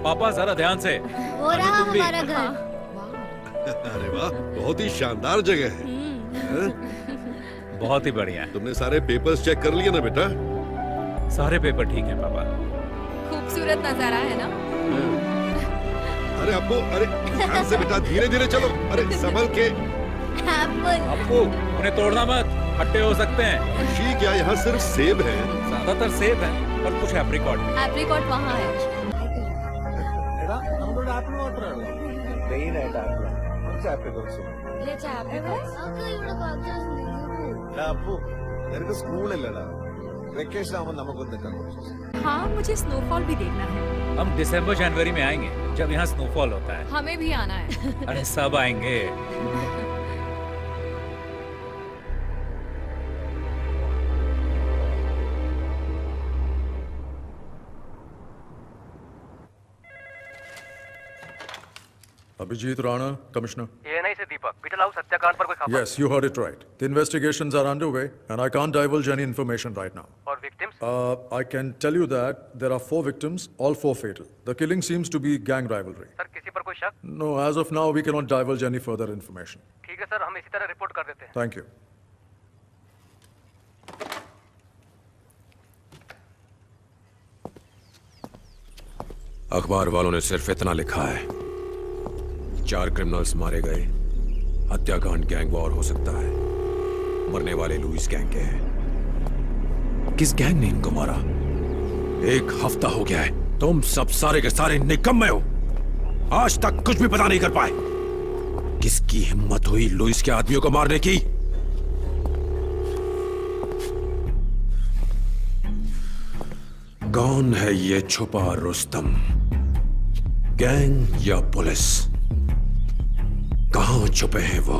पापा, जरा ध्यान से। वो रहा हमारा घर। अरे वाह, बहुत ही शानदार जगह है। बहुत ही बढ़िया। तुमने सारे पेपर्स चेक कर लिए ना बेटा? सारे पेपर ठीक हैं पापा। खूबसूरत नजारा है ना? अरे अप्पू, अरे ध्यान से बेटा, धीरे धीरे चलो। अरे संभल के। अप्पू, उन्हें तोड़ना मत, खट्टे हो सकते हैं। शी, क्या यहाँ सिर्फ सेब है? ज्यादातर सेब है, पर कुछ एप्रिकॉट भी। एप्रिकॉट वहाँ है। അപ്പു, നിനക്ക് സ്കൂളില്ലടാ, വെക്കേഷൻ ആവുമ്പോൾ നമുക്കൊന്ന് നിൽക്കാം। हाँ, मुझे स्नोफॉल भी देखना है। हम दिसंबर जनवरी में आएंगे, जब यहाँ स्नोफॉल होता है। हमें भी आना है। अरे सब आएंगे। Abhijit Rana, Commissioner. ANI से दीपक, बीटल हाउस हत्याकांड पर कोई खबर? Yes, you heard it right. The investigations are underway, and I can't divulge any information right now. और victims? I can tell you that there are 4 victims, all 4 fatal. The killing seems to be gang rivalry. Sir, किसी पर कोई शक? No, as of now, we cannot divulge any further information. ठीक है sir, हम इसी तरह रिपोर्ट कर देते हैं। Thank you. अखबार वालों ने सिर्फ इतना लिखा है, 4 क्रिमिनल्स मारे गए, हत्याकांड गैंग वॉर हो सकता है, मरने वाले लुइस गैंग के हैं। किस गैंग ने इनको मारा? 1 हफ्ता हो गया है, तुम सब सारे के सारे निकम्मे हो, आज तक कुछ भी पता नहीं कर पाए। किसकी हिम्मत हुई लुइस के आदमियों को मारने की? कौन है ये छुपा रुस्तम? गैंग या पुलिस? कहां छुपे हैं वो?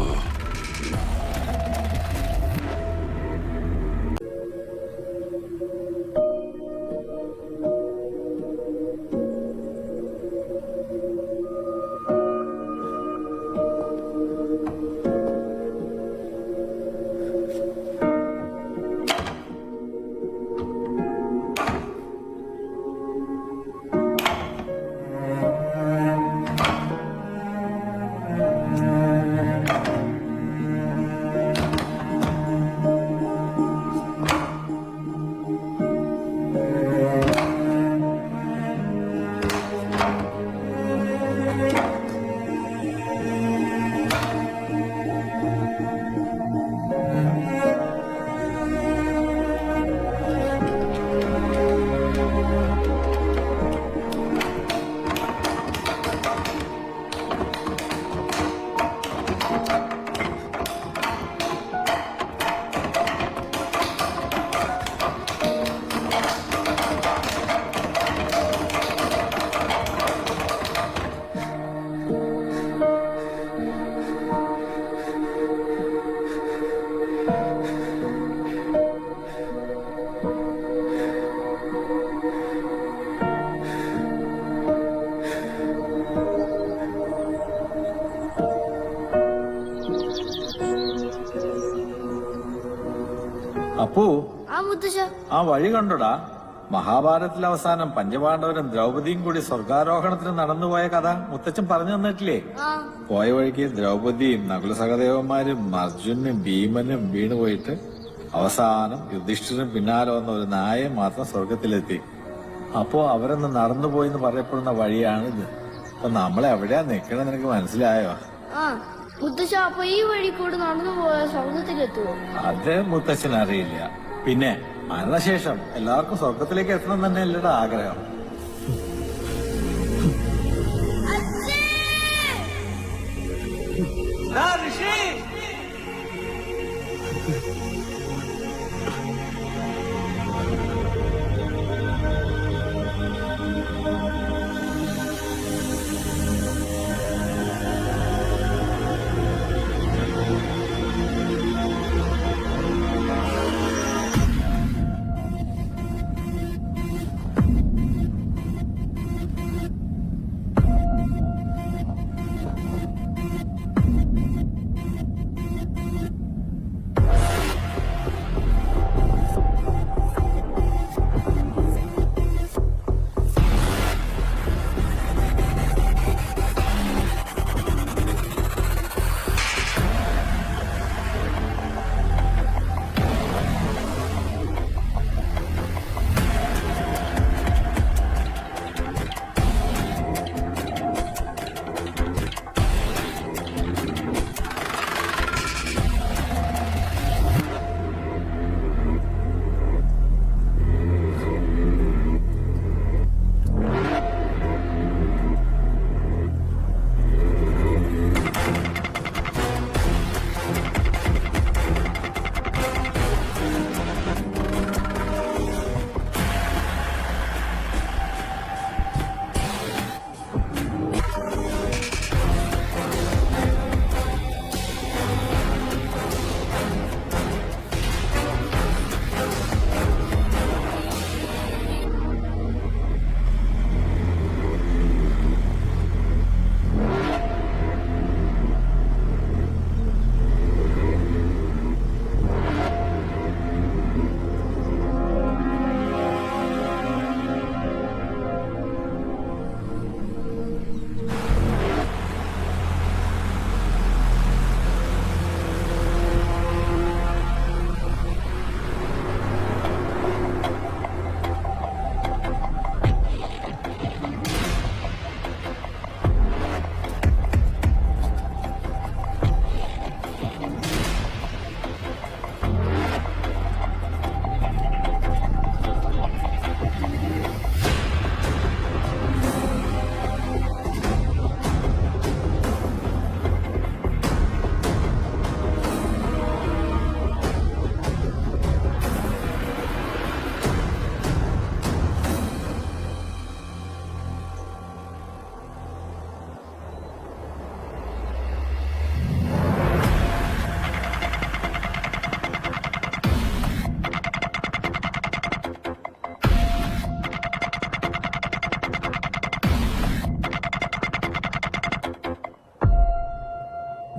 അപ്പു ആ മുത്തശ്ശ ആ വഴി കണ്ടോടാ? മഹാഭാരതത്തിലെ അവസാനം പഞ്ചപാണ്ഡവരും ദ്രൗപദിയും കൂടി സ്വർഗാരോഹണത്തിന് നടന്നുപോയ കഥ മുത്തച്ഛൻ പറഞ്ഞു തന്നിട്ടില്ലേ? പോയ വഴിക്ക് ദ്രൗപദിയും നകുല സഹദേവന്മാരും അർജുനും ഭീമനും വീണുപോയിട്ട് അവസാനം യുധിഷ്ഠിരും പിന്നാലെ വന്ന ഒരു നായയും മാത്രം സ്വർഗത്തിലെത്തി. അപ്പോ അവരൊന്ന് നടന്നുപോയിന്ന് പറയപ്പെടുന്ന വഴിയാണിത്. അപ്പൊ നമ്മളെ എവിടെയാ നിക്കണെന്ന് നിനക്ക് മനസ്സിലായോ? ആ മുത്തശ്ശ, അപ്പൊ ഈ വഴി കൂടെ നടന്നു പോയ സ്വർഗത്തിലെത്തുവോ? അത് മുത്തച്ഛൻ അറിയില്ല. പിന്നെ മരണശേഷം എല്ലാവർക്കും സ്വർഗത്തിലേക്ക് എത്തണം തന്നെ അല്ലയുടെ ആഗ്രഹം.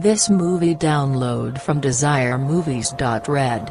This movie download from desiremovies.red.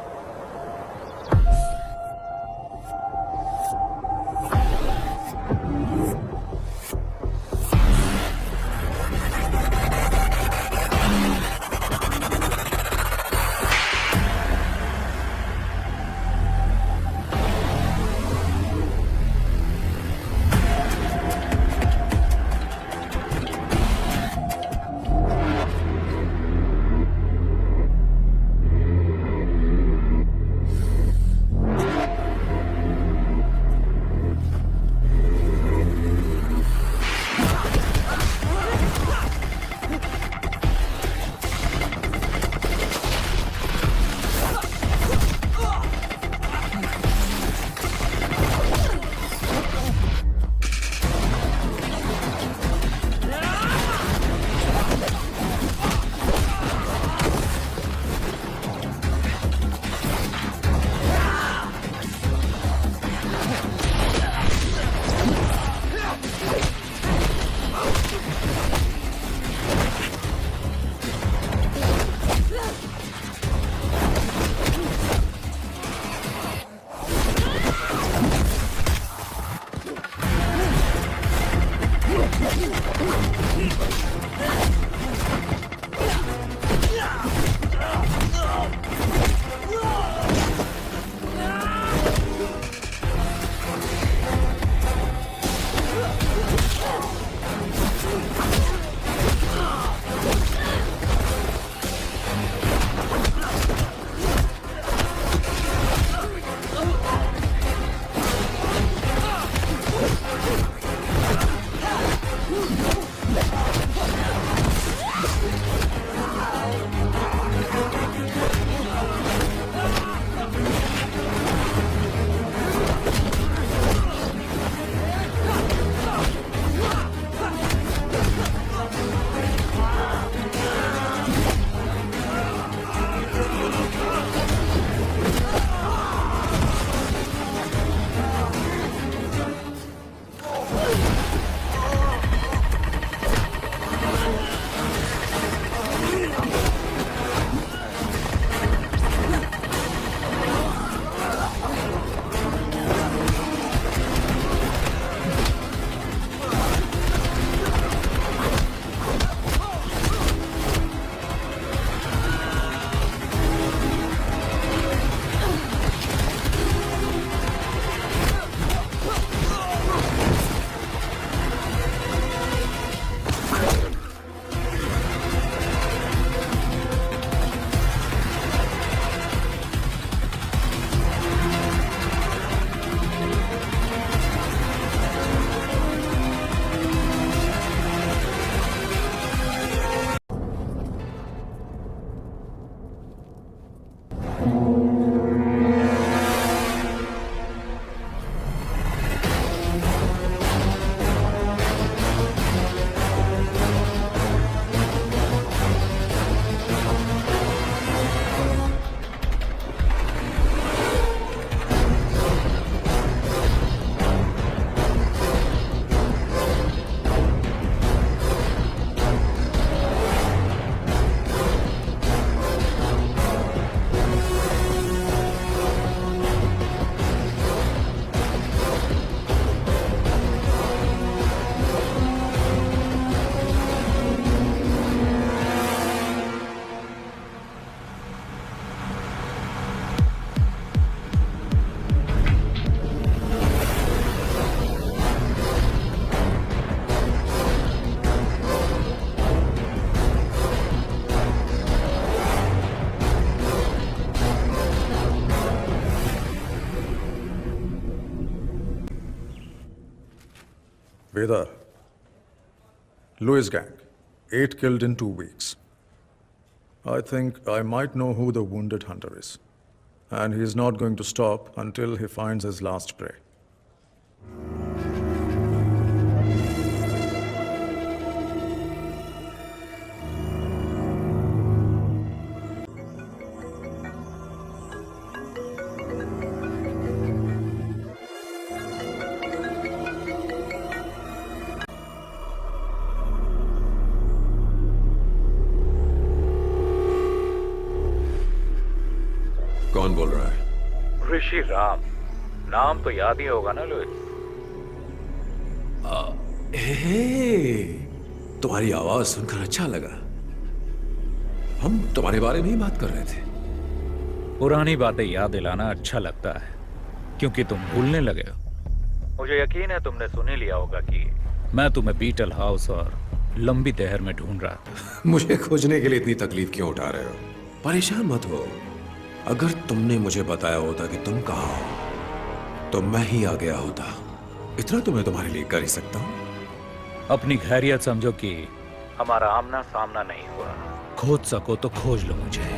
Veda, Lewis gang, 8 killed in 2 weeks. I think I might know who the wounded hunter is. And he's not going to stop until he finds his last prey. कौन बोल रहा है? ऋषि राम। नाम तो याद ही होगा ना Louis? तुम्हारी आवाज सुनकर अच्छा लगा। हम तुम्हारे बारे में ही बात कर रहे थे। पुरानी बातें याद दिलाना अच्छा लगता है, क्योंकि तुम भूलने लगे हो। मुझे यकीन है तुमने सुन ही लिया होगा कि मैं तुम्हें बीटल हाउस और लंबी तहर में ढूंढ रहा था। मुझे खोजने के लिए इतनी तकलीफ क्यों उठा रहे हो? परेशान मत हो। अगर तुमने मुझे बताया होता कि तुम कहाँ हो, तो मैं ही आ गया होता। इतना तो मैं तुम्हारे लिए कर ही सकता हूँ। अपनी खैरियत समझो कि हमारा आमना सामना नहीं हुआ। खोज सको तो खोज लो मुझे।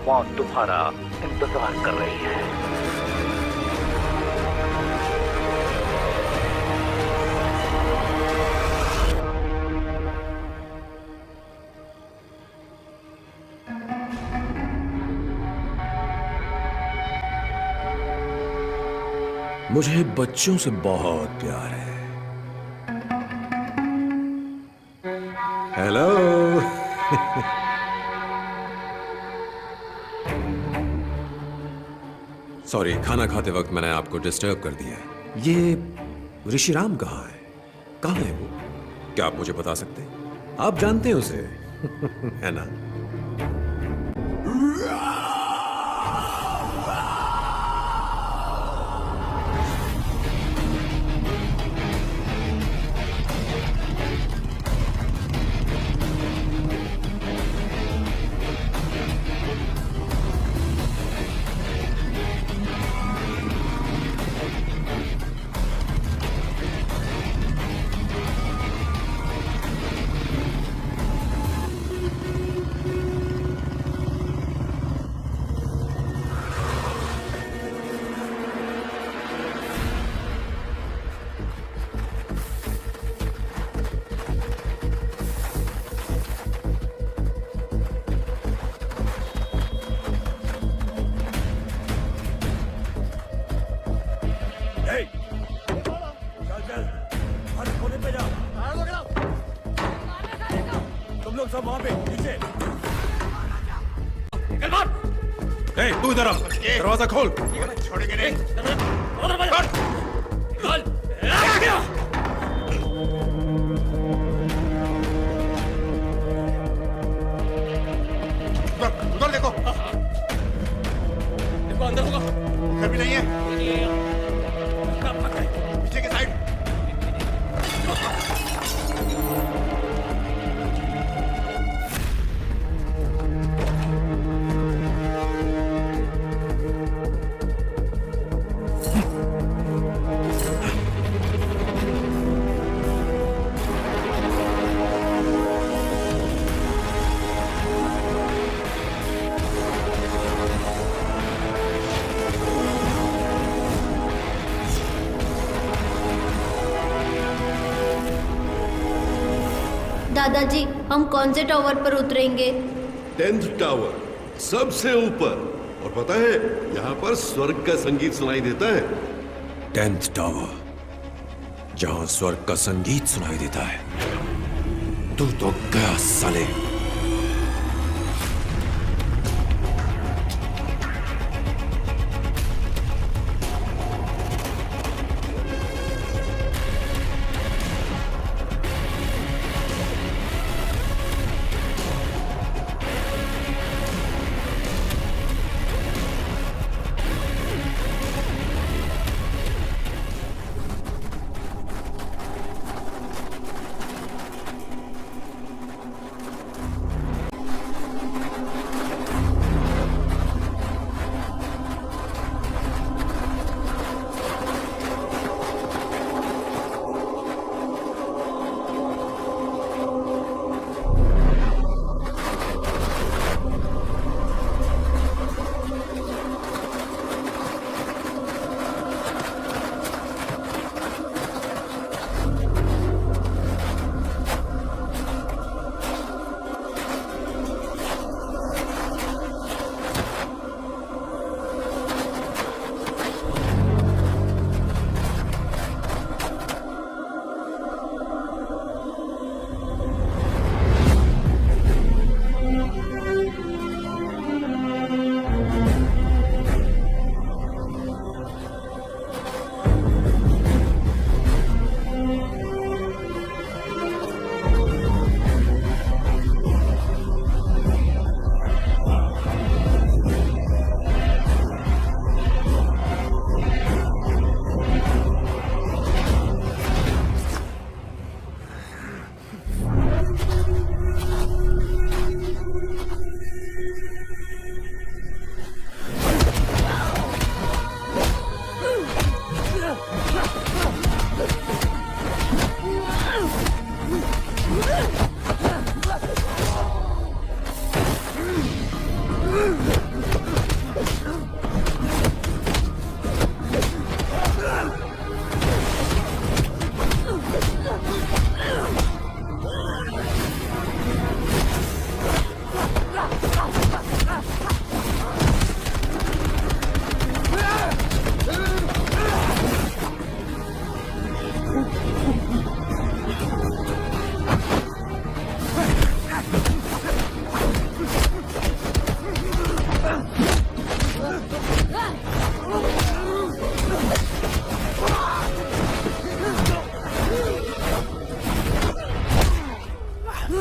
मौत तुम्हारा इंतजार कर रही है। मुझे बच्चों से बहुत प्यार है। हेलो। सॉरी, खाना खाते वक्त मैंने आपको डिस्टर्ब कर दिया। ये ऋषिराम कहाँ है? कहाँ है वो? क्या आप मुझे बता सकते हैं? आप जानते हैं उसे है ना? तुम लोग सब वहां पे नीचे। तू इधर आ, दरवाजा खोल। छोड़ेंगे नहीं। उधर देखो। देखो अंदर होगा। कभी नहीं है। पीछे की साइड। दादाजी, हम कौन से टावर पर उतरेंगे? 10th टावर, सबसे ऊपर। और पता है, यहाँ पर स्वर्ग का संगीत सुनाई देता है। 10th टावर, जहां स्वर्ग का संगीत सुनाई देता है। तू तो गया साले। अब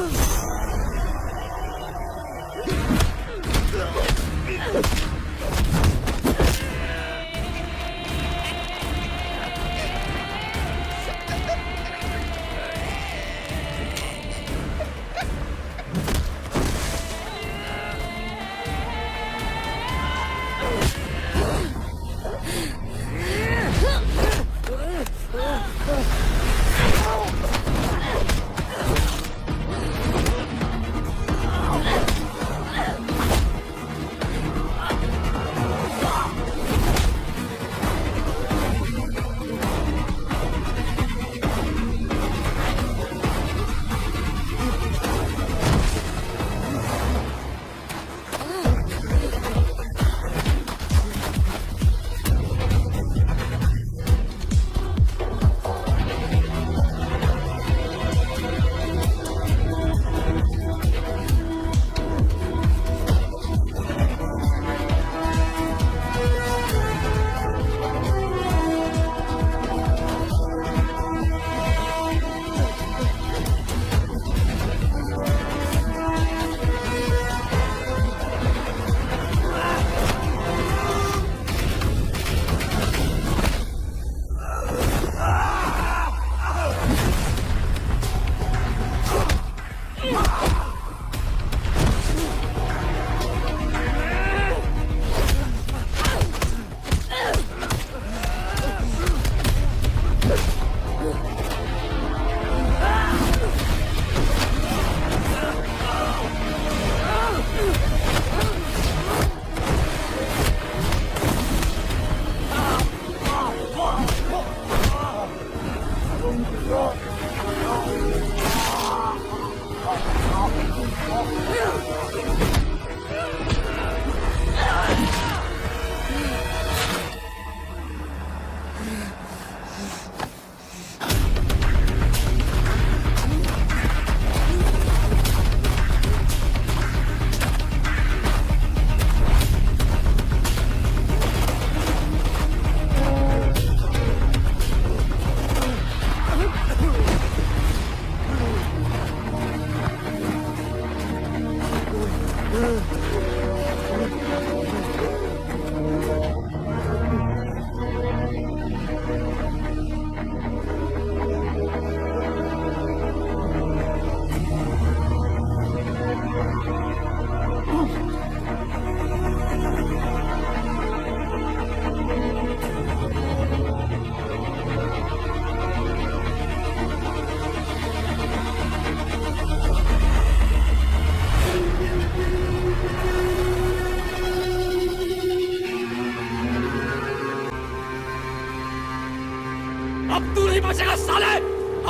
तू नहीं बचेगा साले,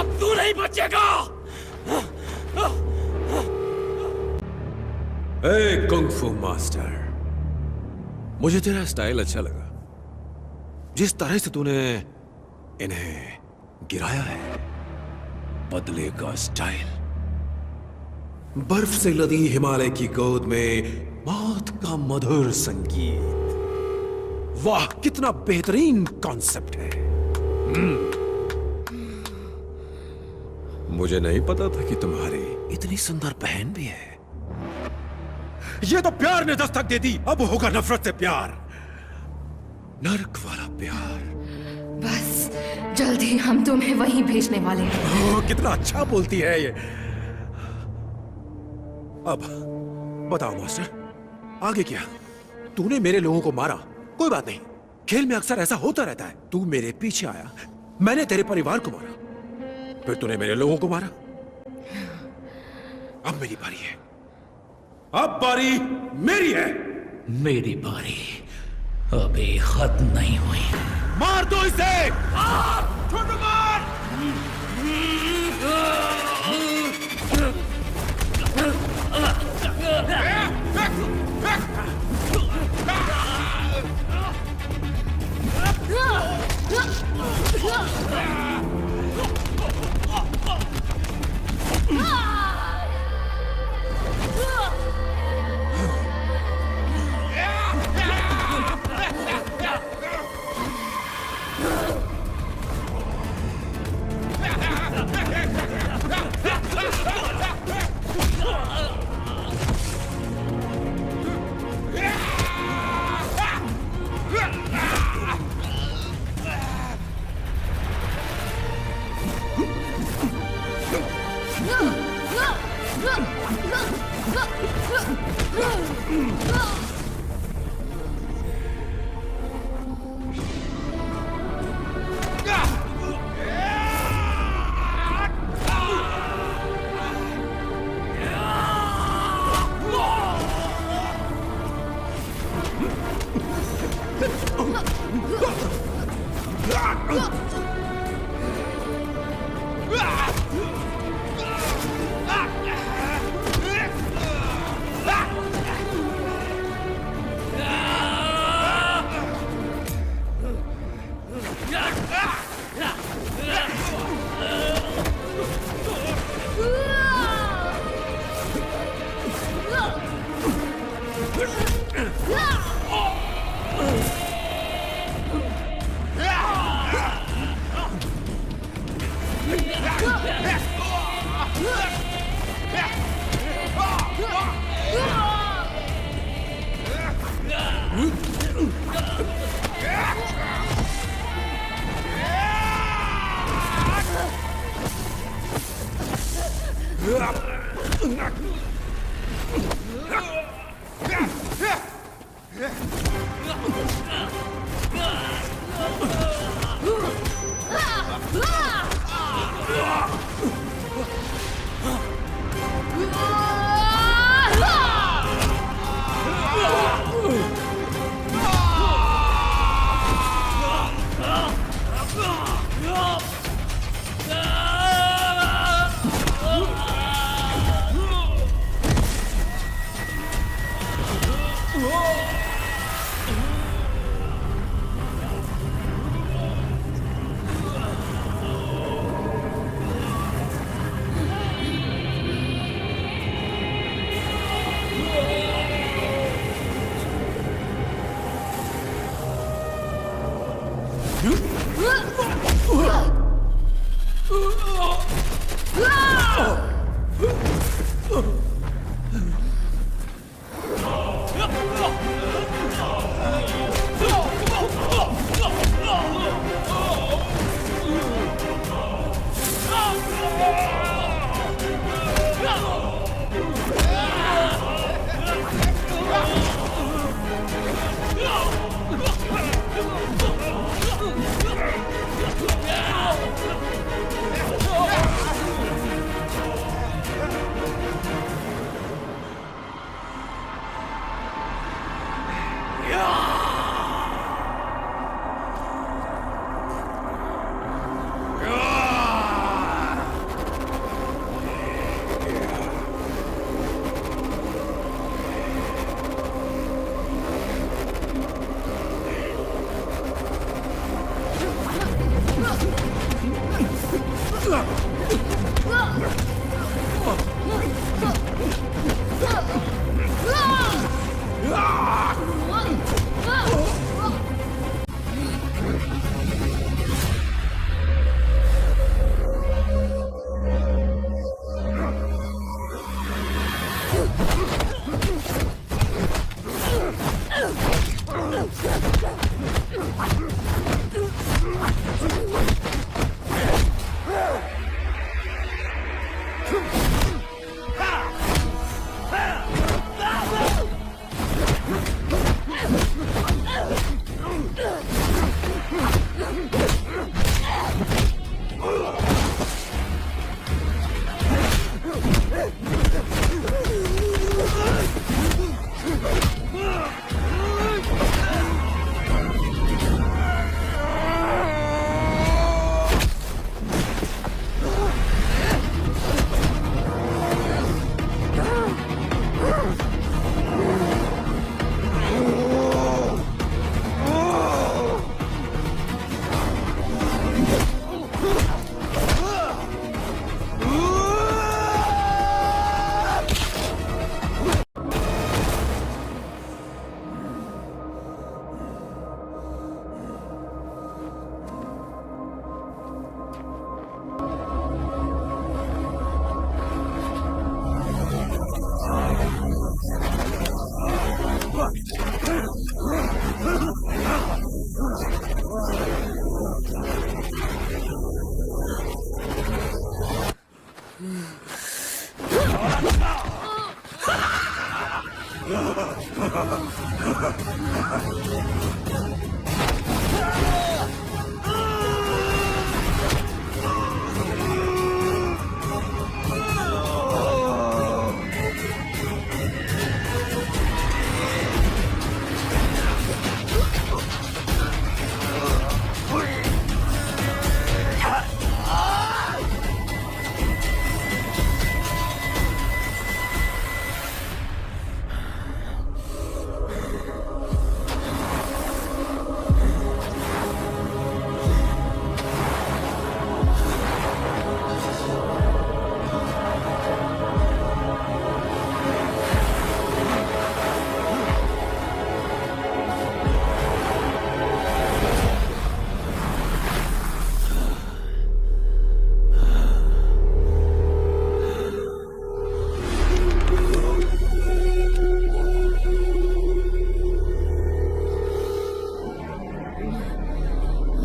अब तू नहीं बचेगा। ए कुंग-फू मास्टर, मुझे तेरा स्टाइल अच्छा लगा। जिस तरह से तूने इन्हें गिराया है, बदले का स्टाइल। बर्फ से लदी हिमालय की गोद में मौत का मधुर संगीत। वाह, कितना बेहतरीन कॉन्सेप्ट है। मुझे नहीं पता था कि तुम्हारी इतनी सुंदर बहन भी है। ये तो प्यार ने दस्तक दे दी, अब होगा नफरत से प्यार, नर्क वाला प्यार। बस जल्द ही हम तुम्हें वहीं भेजने वाले हैं। कितना अच्छा बोलती है ये। अब बताओ मास्टर, आगे क्या? तूने मेरे लोगों को मारा, कोई बात नहीं, खेल में अक्सर ऐसा होता रहता है। तू मेरे पीछे आया, मैंने तेरे परिवार को मारा, फिर तूने मेरे लोगों को मारा। अब मेरी बारी है, अब बारी मेरी है। मेरी बारी अभी खत्म नहीं हुई। मार दो इसे! छोटू मार!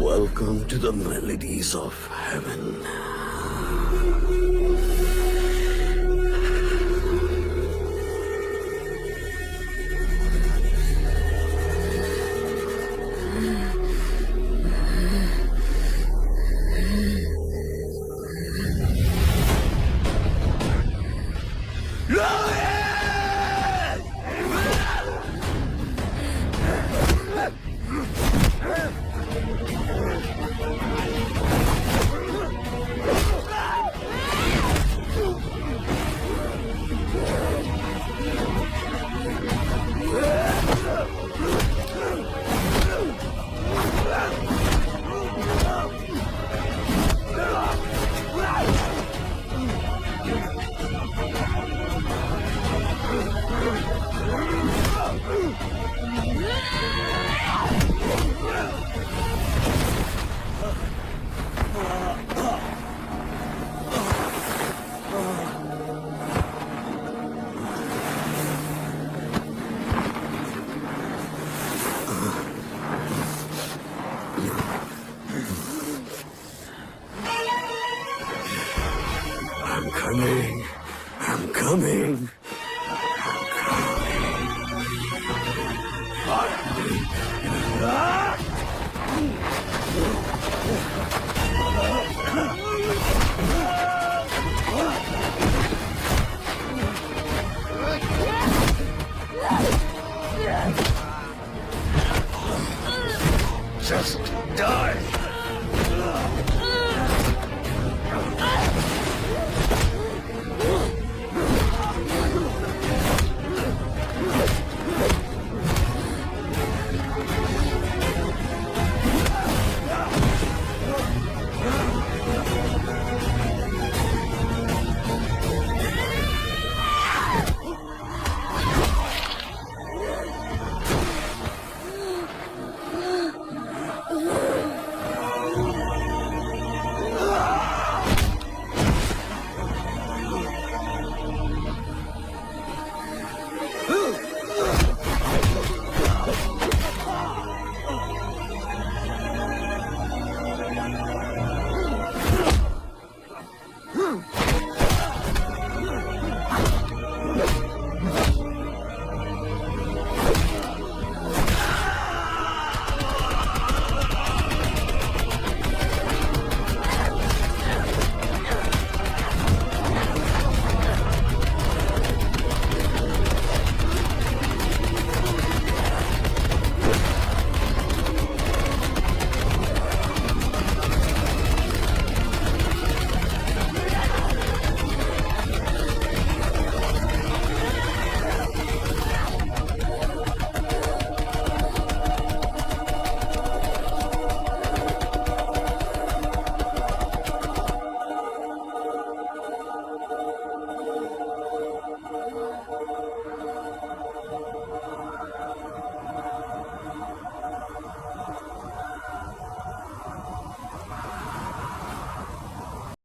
Welcome to the melodies of heaven. I'm coming. I'm coming. I'm coming.